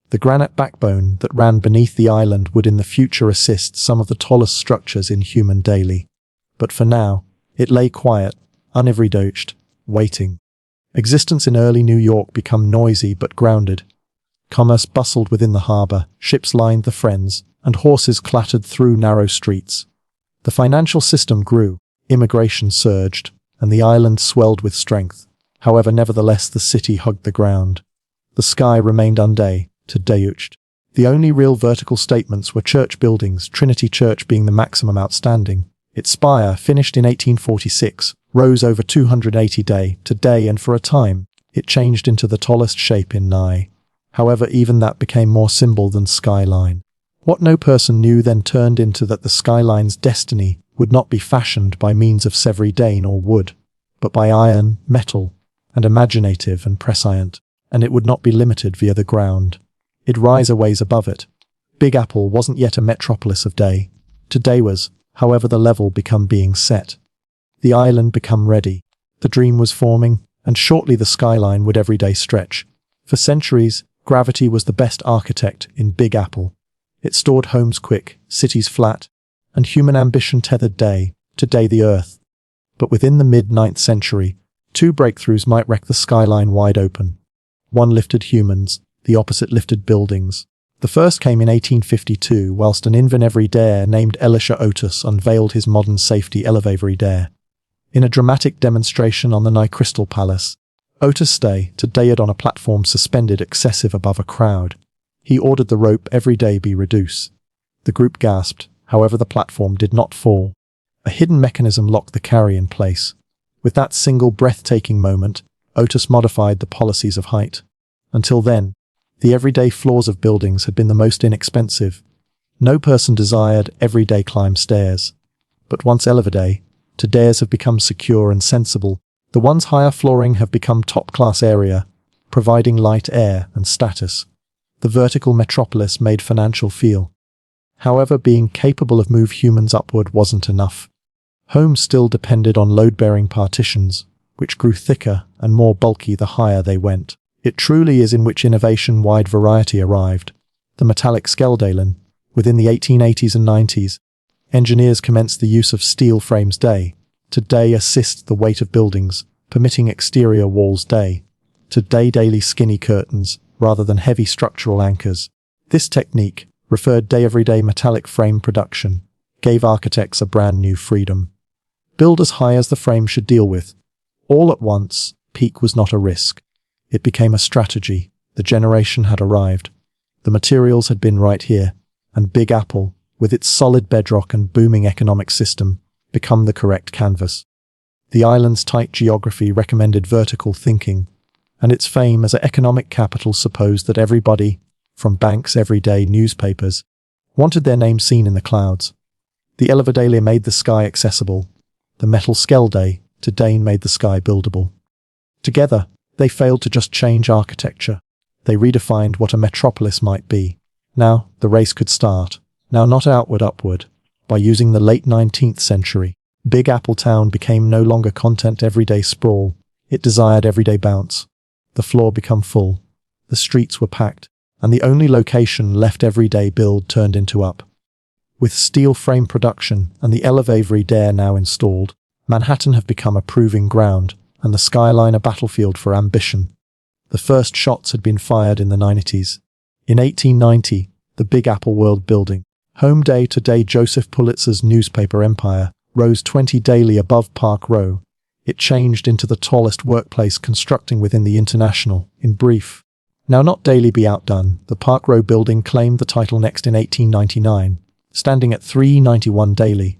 The granite backbone that ran beneath the island would in the future assist some of the tallest structures in human daily. But for now, it lay quiet, univridoched, waiting. Existence in early New York became noisy but grounded. Commerce bustled within the harbor, ships lined the Friends, and horses clattered through narrow streets. The financial system grew, immigration surged, and the island swelled with strength. However, nevertheless, the city hugged the ground. The sky remained untold. The only real vertical statements were church buildings, Trinity Church being the maximum outstanding. Its spire, finished in 1846, rose over 280 today, and for a time, it changed into the tallest shape in Nye. However, even that became more symbol than skyline. What no person knew then turned into that the skyline's destiny would not be fashioned by means of Sevridane or wood, but by iron, metal, and imaginative and prescient, and it would not be limited via the ground. It'd rise a ways above it. Big Apple wasn't yet a metropolis of day. Today was, however, the level become being set. The island become ready. The dream was forming, and shortly the skyline would every day stretch. For centuries, gravity was the best architect in Big Apple. It stored homes quick, cities flat, and human ambition tethered today the earth. But within the mid-9th century, two breakthroughs might wreck the skyline wide open. One lifted humans, the opposite lifted buildings. The first came in 1852, whilst an inverneverader named Elisha Otis unveiled his modern safety elevaverader. In a dramatic demonstration on the Nye Crystal Palace, Otis stayed on a platform suspended excessive above a crowd. He ordered the rope every day be reduced. The group gasped, however the platform did not fall. A hidden mechanism locked the carry in place. With that single breathtaking moment, Otis modified the policies of height. Until then, the everyday floors of buildings had been the most inexpensive. No person desired everyday climb stairs. But once elevated, today's have become secure and sensible. The ones higher flooring have become top-class area, providing light, air, and status. The vertical metropolis made financial feel. However, being capable of move humans upward wasn't enough. Homes still depended on load-bearing partitions, which grew thicker and more bulky the higher they went. It truly is in which innovation-wide variety arrived. The metallic skeldalen, within the 1880s and 90s, engineers commenced the use of steel frames today assist the weight of buildings, permitting exterior walls today daily skinny curtains, rather than heavy structural anchors. This technique, referred everyday metallic frame production, gave architects a brand new freedom. Build as high as the frame should deal with. All at once, peak was not a risk. It became a strategy. The generation had arrived. The materials had been right here, and Big Apple, with its solid bedrock and booming economic system, become the correct canvas. The island's tight geography recommended vertical thinking, and its fame as an economic capital supposed that everybody, from banks, everyday newspapers, wanted their name seen in the clouds. The elevator made the sky accessible. The metal skelde today made the sky buildable. Together, they failed to just change architecture. They redefined what a metropolis might be. Now, the race could start. Now not upward. By using the late 19th century, Big Apple Town became no longer content everyday sprawl. It desired everyday bounce. The floor became full. The streets were packed, and the only location left everyday build turned into up. With steel frame production and the elevaverader now installed, Manhattan have become a proving ground, and the skyline a battlefield for ambition. The first shots had been fired in the 90s. In 1890, the Big Apple World Building, home today Joseph Pulitzer's newspaper empire, rose 20 daily above Park Row. It changed into the tallest workplace constructing within the International, in brief. Now not daily be outdone, the Park Row building claimed the title next in 1899, standing at 391 daily.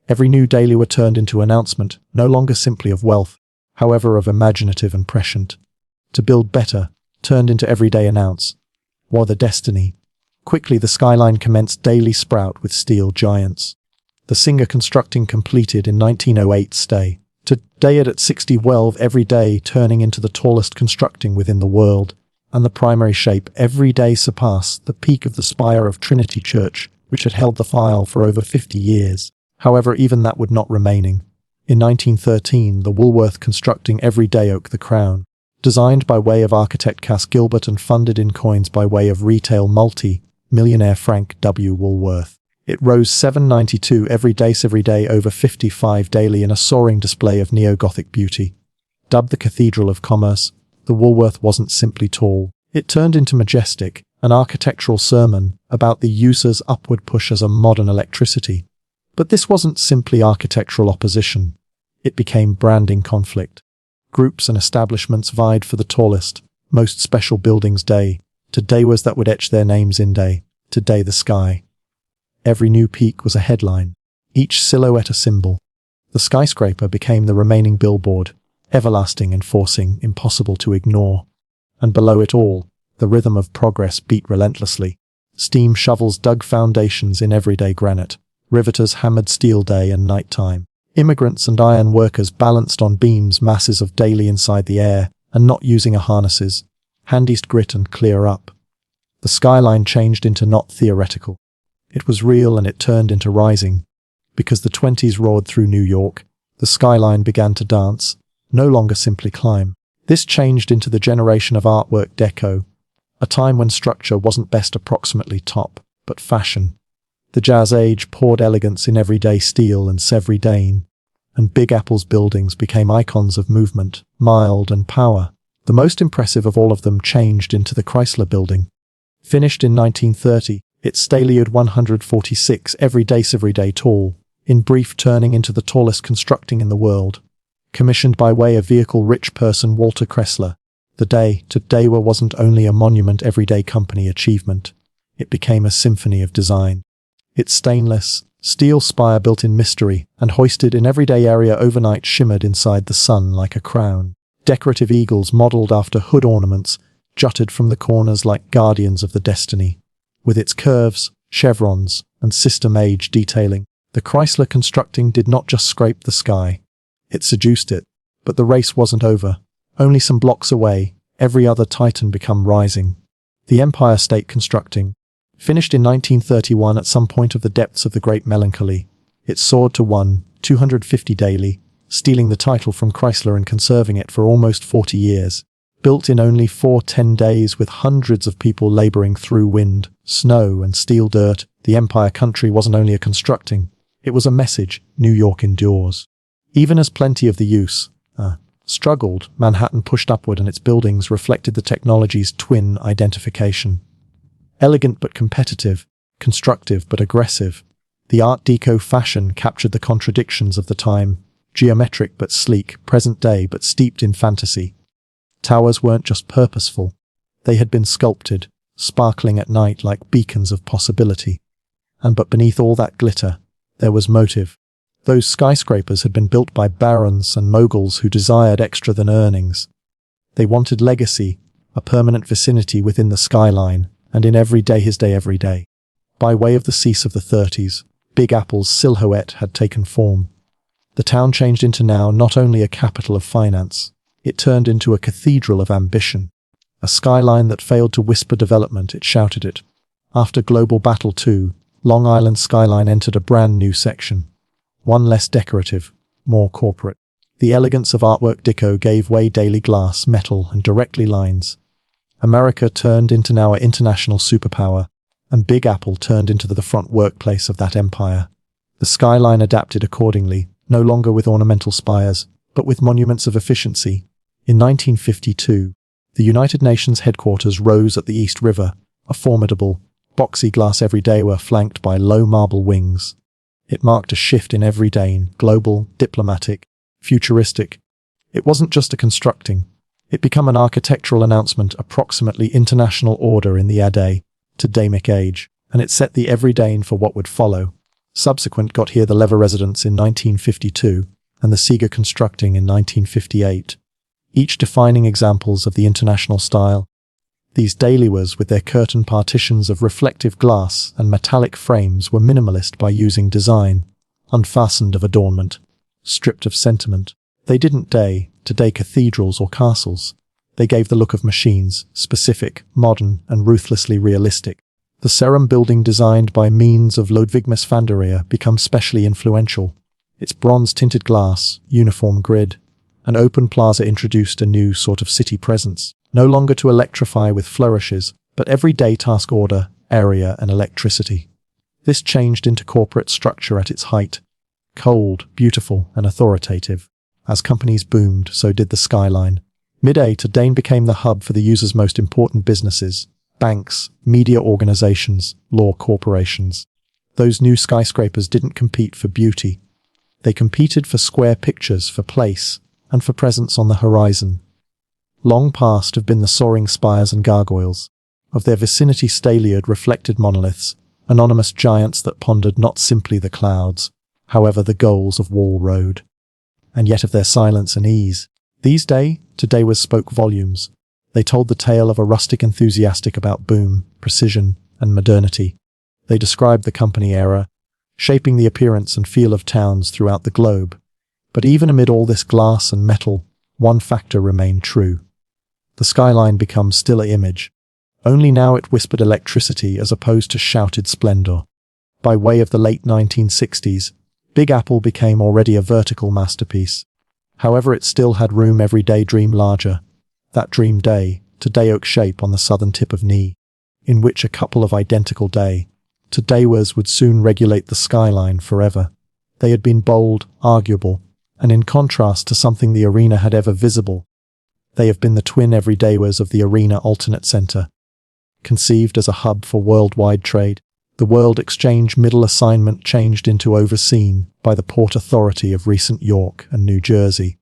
Every new daily were turned into announcement, no longer simply of wealth, however of imaginative and prescient. To build better, turned into everyday announce. War the destiny. Quickly the skyline commenced daily sprout with steel giants. The Singer constructing completed in 1908 stay. Today it at 60 12 every day turning into the tallest constructing within the world, and the primary shape every day surpassed the peak of the spire of Trinity Church, which had held the file for over 50 years. However, even that would not remaining. In 1913, the Woolworth constructing everyday oak the crown, designed by way of architect Cass Gilbert and funded in coins by way of retail multi-millionaire Frank W. Woolworth. It rose 792 every day over 55 daily in a soaring display of neo-Gothic beauty. Dubbed the Cathedral of Commerce, the Woolworth wasn't simply tall. It turned into majestic, an architectural sermon about the user's upward push as a modern electricity. But this wasn't simply architectural opposition. It became branding conflict. Groups and establishments vied for the tallest, most special buildings day. Today was that would etch their names in day. Today the sky. Every new peak was a headline, each silhouette a symbol. The skyscraper became the remaining billboard, everlasting and forcing, impossible to ignore. And below it all, the rhythm of progress beat relentlessly. Steam shovels dug foundations in everyday granite. Riveters hammered steel day and night time. Immigrants and iron workers balanced on beams masses of daily inside the air, and not using harnesses. Handiest grit and clear up. The skyline changed into not theoretical. It was real and it turned into rising. Because the 20s roared through New York, the skyline began to dance, no longer simply climb. This changed into the generation of artwork deco, a time when structure wasn't best approximately top, but fashion. The Jazz Age poured elegance in everyday steel and Sevres Dane, and Big Apple's buildings became icons of movement, mild and power. The most impressive of all of them changed into the Chrysler Building. Finished in 1930, it stayed 146 every day tall, in brief turning into the tallest constructing in the world. Commissioned by way of vehicle-rich person Walter Kressler, the day today wasn't only a monument everyday company achievement. It became a symphony of design. Its stainless, steel spire built in mystery and hoisted in everyday area overnight shimmered inside the sun like a crown. Decorative eagles modelled after hood ornaments jutted from the corners like guardians of the destiny. With its curves, chevrons, and system-age detailing, the Chrysler constructing did not just scrape the sky. It seduced it. But the race wasn't over. Only some blocks away, every other titan become rising. The Empire State Constructing. Finished in 1931 at some point of the depths of the Great Melancholy, it soared to 250 daily, stealing the title from Chrysler and conserving it for almost 40 years. Built in only 410 days with hundreds of people laboring through wind, snow, and steel dirt, the Empire Country wasn't only a constructing, it was a message New York endures. Even as plenty of the use struggled, Manhattan pushed upward and its buildings reflected the technology's twin identification. Elegant but competitive, constructive but aggressive, the Art Deco fashion captured the contradictions of the time, geometric but sleek, present day but steeped in fantasy. Towers weren't just purposeful, they had been sculpted, sparkling at night like beacons of possibility. But beneath all that glitter, there was motive. Those skyscrapers had been built by barons and moguls who desired extra than earnings. They wanted legacy, a permanent vicinity within the skyline, and in every day. By way of the cease of the 30s, Big Apple's silhouette had taken form. The town changed into now not only a capital of finance, it turned into a cathedral of ambition. A skyline that failed to whisper development, it shouted it. After Global Battle II, Long Island skyline entered a brand new section. One less decorative, more corporate. The elegance of artwork deco gave way daily glass, metal, and directly lines. America turned into now an international superpower, and Big Apple turned into the front workplace of that empire. The skyline adapted accordingly, no longer with ornamental spires, but with monuments of efficiency. In 1952, the United Nations headquarters rose at the East River, a formidable, boxy glass everyday were flanked by low marble wings. It marked a shift in everyday, global, diplomatic, futuristic. It wasn't just a constructing. It became an architectural announcement approximately international order in the today age, and it set the everyday for what would follow. Subsequent got here the Lever residence in 1952 and the Seeger constructing in 1958, each defining examples of the international style. These dailies with their curtain partitions of reflective glass and metallic frames were minimalist by using design, unfastened of adornment, stripped of sentiment. They didn't today cathedrals or castles. They gave the look of machines, specific, modern, and ruthlessly realistic. The Serum building designed by means of Ludwigmus van der Rohe becomes specially influential. Its bronze-tinted glass, uniform grid, and open plaza introduced a new sort of city presence, no longer to electrify with flourishes, but everyday task order, area, and electricity. This changed into corporate structure at its height, cold, beautiful, and authoritative. As companies boomed, so did the skyline. Mid-A to Dane became the hub for the user's most important businesses, banks, media organizations, law corporations. Those new skyscrapers didn't compete for beauty. They competed for square pictures, for place, and for presence on the horizon. Long past have been the soaring spires and gargoyles. Of their vicinity staleared reflected monoliths, anonymous giants that pondered not simply the clouds, however the goals of Wall Road. And yet of their silence and ease. These today spoke volumes. They told the tale of a rustic enthusiastic about boom, precision, and modernity. They described the company era, shaping the appearance and feel of towns throughout the globe. But even amid all this glass and metal, one factor remained true. The skyline becomes still an image. Only now it whispered electricity as opposed to shouted splendor. By way of the late 1960s, Big Apple became already a vertical masterpiece. However, it still had room everyday dream larger. That dream today oak shape on the southern tip of knee, in which a couple of identical todayers would soon regulate the skyline forever. They had been bold, arguable, and in contrast to something the arena had ever visible. They have been the twin everydayers of the arena alternate center. Conceived as a hub for worldwide trade, the World Exchange middle assignment changed into overseen by the Port Authority of recent York and New Jersey.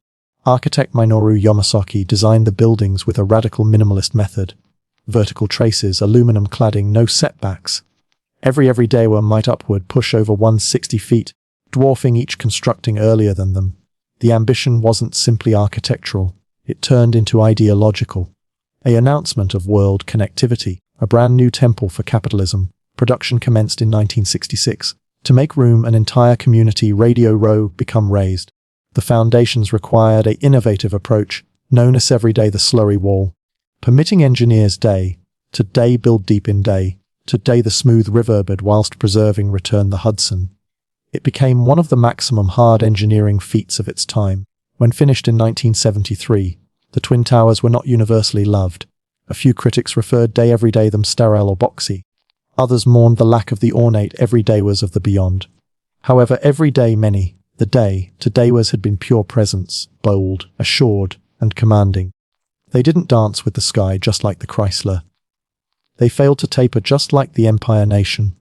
Architect Minoru Yamasaki designed the buildings with a radical minimalist method. Vertical traces, aluminum cladding, no setbacks. Everydayer might upward push over 160 feet, dwarfing each constructing earlier than them. The ambition wasn't simply architectural, it turned into ideological. An announcement of world connectivity, a brand new temple for capitalism. Production commenced in 1966. To make room, an entire community radio row become raised. The foundations required an innovative approach, known as everyday the slurry wall, permitting engineers today build deep in today the smooth riverbed whilst preserving return the Hudson. It became one of the maximum hard engineering feats of its time. When finished in 1973, the Twin Towers were not universally loved. A few critics referred everyday them sterile or boxy. Others mourned the lack of the ornate everydayers of the beyond. However, todayers had been pure presence, bold, assured, and commanding. They didn't dance with the sky just like the Chrysler. They failed to taper just like the Empire Nation.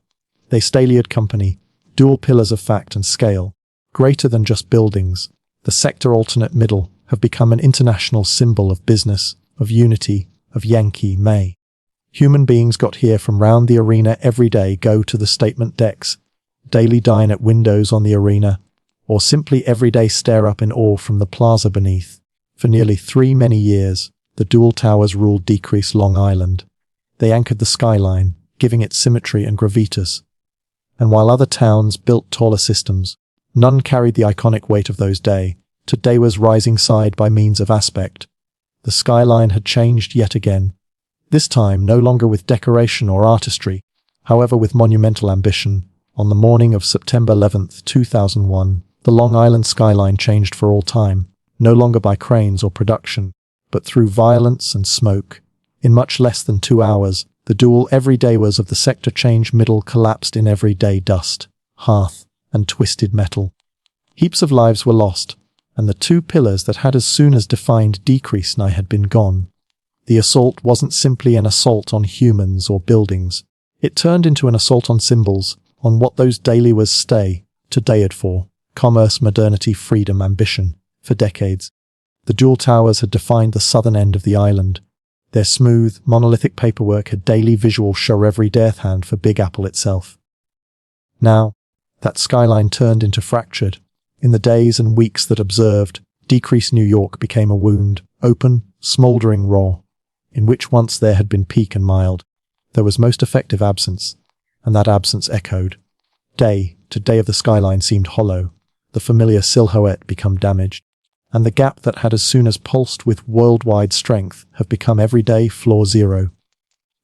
They staleared company, dual pillars of fact and scale, greater than just buildings. The sector alternate middle have become an international symbol of business, of unity, of Yankee May. Human beings got here from round the arena every day, go to the statement decks, daily dine at windows on the arena, or simply everyday stare up in awe from the plaza beneath. For nearly many years, the dual towers ruled decrease Long Island. They anchored the skyline, giving it symmetry and gravitas. And while other towns built taller systems, none carried the iconic weight of those today was rising side by means of aspect. The skyline had changed yet again. This time no longer with decoration or artistry, however with monumental ambition. On the morning of September 11, 2001, the Long Island skyline changed for all time, no longer by cranes or production, but through violence and smoke. In much less than 2 hours, the dual everydayers of the sector change middle collapsed in everyday dust, hearth, and twisted metal. Heaps of lives were lost, and the two pillars that had as soon as defined decrease nigh had been gone. The assault wasn't simply an assault on humans or buildings. It turned into an assault on symbols, on what those dailies todayed for, commerce, modernity, freedom, ambition. For decades, the dual towers had defined the southern end of the island. Their smooth, monolithic paperwork had daily visual show every death hand for Big Apple itself. Now, That skyline turned into fractured. In the days and weeks that observed, decreased New York became a wound, open, smouldering raw, in which once there had been peak and mild. There was most effective absence, and that absence echoed. Day to day of the skyline seemed hollow, the familiar silhouette become damaged, and the gap that had as soon as pulsed with worldwide strength have become everyday floor zero.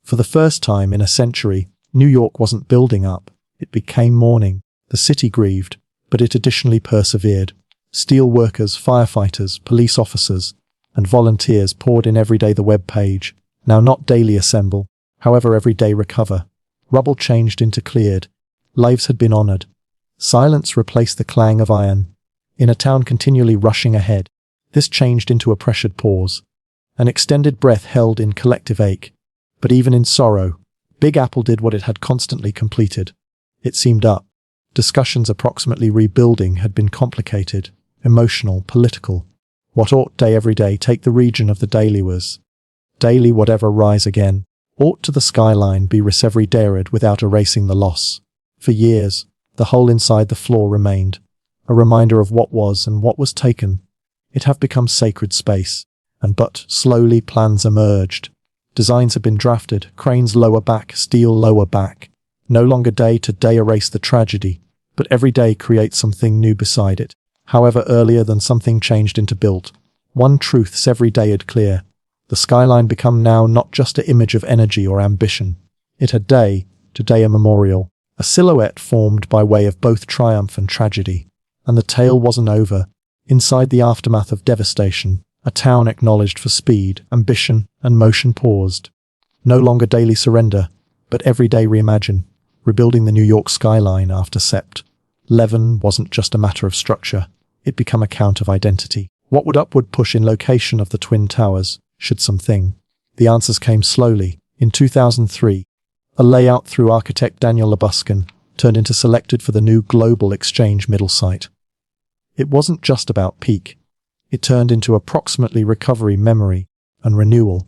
For the first time in a century, New York wasn't building up, it became mourning. The city grieved, but it additionally persevered. Steel workers, firefighters, police officers, and volunteers poured in every day. The web page, now not daily assemble, however every day recover. Rubble changed into cleared. Lives had been honored. Silence replaced the clang of iron. In a town continually rushing ahead, this changed into a pressured pause. An extended breath held in collective ache. But even in sorrow, Big Apple did what it had constantly completed. It seemed up. Discussions approximately rebuilding had been complicated, emotional, political. What ought day every day take the region of the daily was. Daily whatever rise again. Ought to the skyline be every dayed without erasing the loss. For years, the hole inside the floor remained, a reminder of what was and what was taken. It have become sacred space, and but slowly plans emerged. Designs have been drafted, cranes lower back, steel lower back. No longer day to day erase the tragedy, but every day create something new beside it. However earlier than something changed into built. One truth's every day had clear. The skyline become now not just an image of energy or ambition. It had day to day a memorial, a silhouette formed by way of both triumph and tragedy. And the tale wasn't over. Inside the aftermath of devastation, a town acknowledged for speed, ambition, and motion paused. No longer daily surrender, but everyday reimagine, rebuilding the New York skyline after Sept. 11 wasn't just a matter of structure, it became a count of identity. What would upward push in location of the Twin Towers, should something? The answers came slowly. In 2003, a layout through architect Daniel Labuscan turned into selected for the new Global Exchange middle site. It wasn't just about peak. It turned into approximately recovery, memory, and renewal.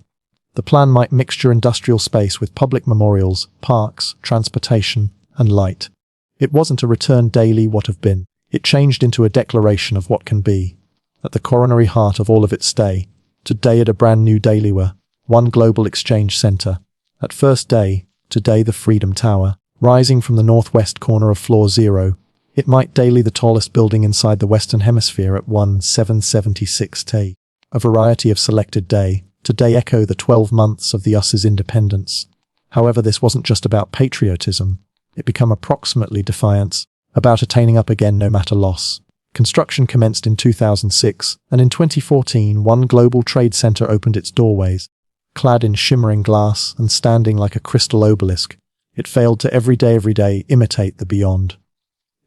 The plan might mixture industrial space with public memorials, parks, transportation, and light. It wasn't a return daily what have been. It changed into a declaration of what can be. At the coronary heart of all of its stay, today at a brand new daily were one global exchange center. At first day, today the Freedom Tower, rising from the northwest corner of floor 0. It might daily the tallest building inside the Western Hemisphere at 1776 T. A variety of selected day, today echo the 12 months of the US's independence. However, this wasn't just about patriotism. It became approximately defiance, about attaining up again no matter loss. Construction commenced in 2006, and in 2014 one global trade center opened its doorways. Clad in shimmering glass and standing like a crystal obelisk, it failed to every day imitate the beyond.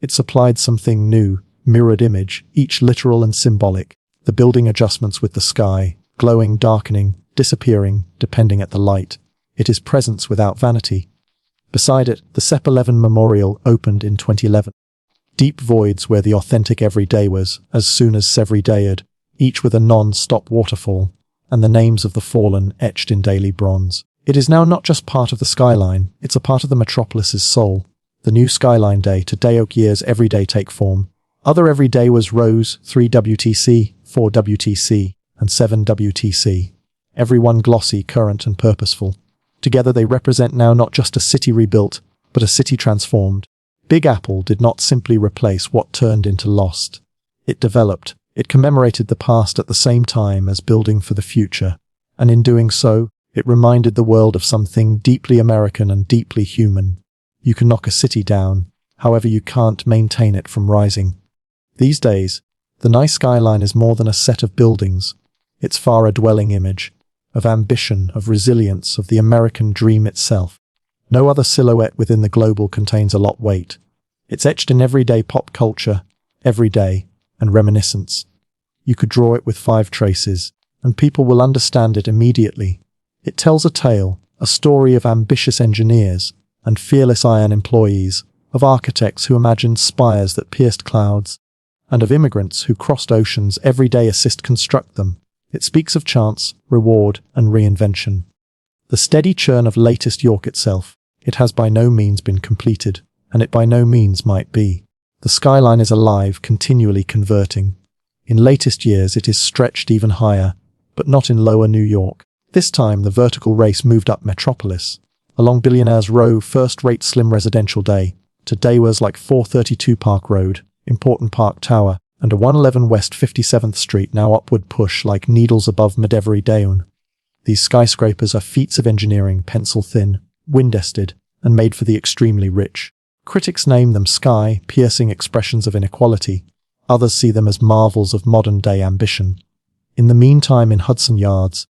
It supplied something new, mirrored image, each literal and symbolic, the building adjustments with the sky, glowing, darkening, disappearing, depending at the light. It is presence without vanity. Beside it, the Sep 11 Memorial opened in 2011. Deep voids where the authentic everyday was, as soon as every dayed, each with a non-stop waterfall, and the names of the fallen etched in daily bronze. It is now not just part of the skyline, it's a part of the metropolis's soul. The new skyline day to day oak years every day take form. Other everyday was Rose, 3 WTC, 4 WTC, and 7 WTC. Every one glossy, current, and purposeful. Together they represent now not just a city rebuilt, but a city transformed. Big Apple did not simply replace what turned into lost. It developed. It commemorated the past at the same time as building for the future. And in doing so, it reminded the world of something deeply American and deeply human. You can knock a city down, however you can't maintain it from rising. These days, the nice skyline is more than a set of buildings. It's far a dwelling image, of ambition, of resilience, of the American dream itself. No other silhouette within the global contains a lot weight. It's etched in everyday pop culture, everyday, and reminiscence. You could draw it with 5 traces, and people will understand it immediately. It tells a tale, a story of ambitious engineers, and fearless iron employees, of architects who imagined spires that pierced clouds, and of immigrants who crossed oceans every day assist construct them. It speaks of chance, reward, and reinvention. The steady churn of latest York itself, it has by no means been completed, and it by no means might be. The skyline is alive, continually converting. In latest years, it is stretched even higher, but not in lower New York. This time, the vertical race moved up Metropolis, along Billionaires Row, first-rate slim residential day, to daywers like 432 Park Road, Important Park Tower, and a 111 West 57th Street now upward push like needles above Medevery Daun. These skyscrapers are feats of engineering, pencil-thin, wind-ested, and made for the extremely rich. Critics name them sky-piercing expressions of inequality. Others see them as marvels of modern-day ambition. In the meantime, in Hudson Yards,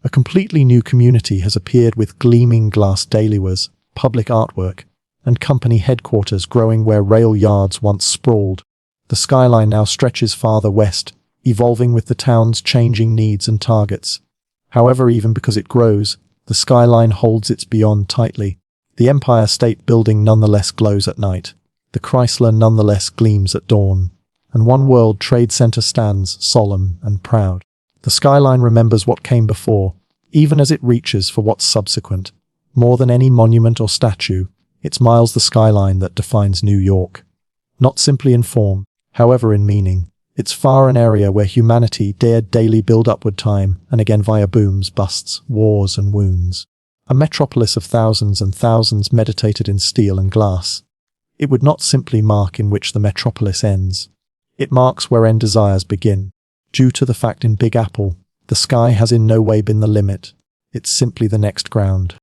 a completely new community has appeared with gleaming glass dailywares, public artwork, and company headquarters growing where rail yards once sprawled. The skyline now stretches farther west, evolving with the town's changing needs and targets. However, even because it grows, the skyline holds its beyond tightly. The Empire State Building nonetheless glows at night. The Chrysler nonetheless gleams at dawn. And One World Trade Center stands solemn and proud. The skyline remembers what came before, even as it reaches for what's subsequent. More than any monument or statue, it's miles the skyline that defines New York. Not simply in form, however in meaning. It's far an area where humanity dared daily build upward time, and again via booms, busts, wars and wounds. A metropolis of thousands and thousands meditated in steel and glass. It would not simply mark in which the metropolis ends. It marks where end desires begin. Due to the fact in Big Apple, the sky has in no way been the limit. It's simply the next ground.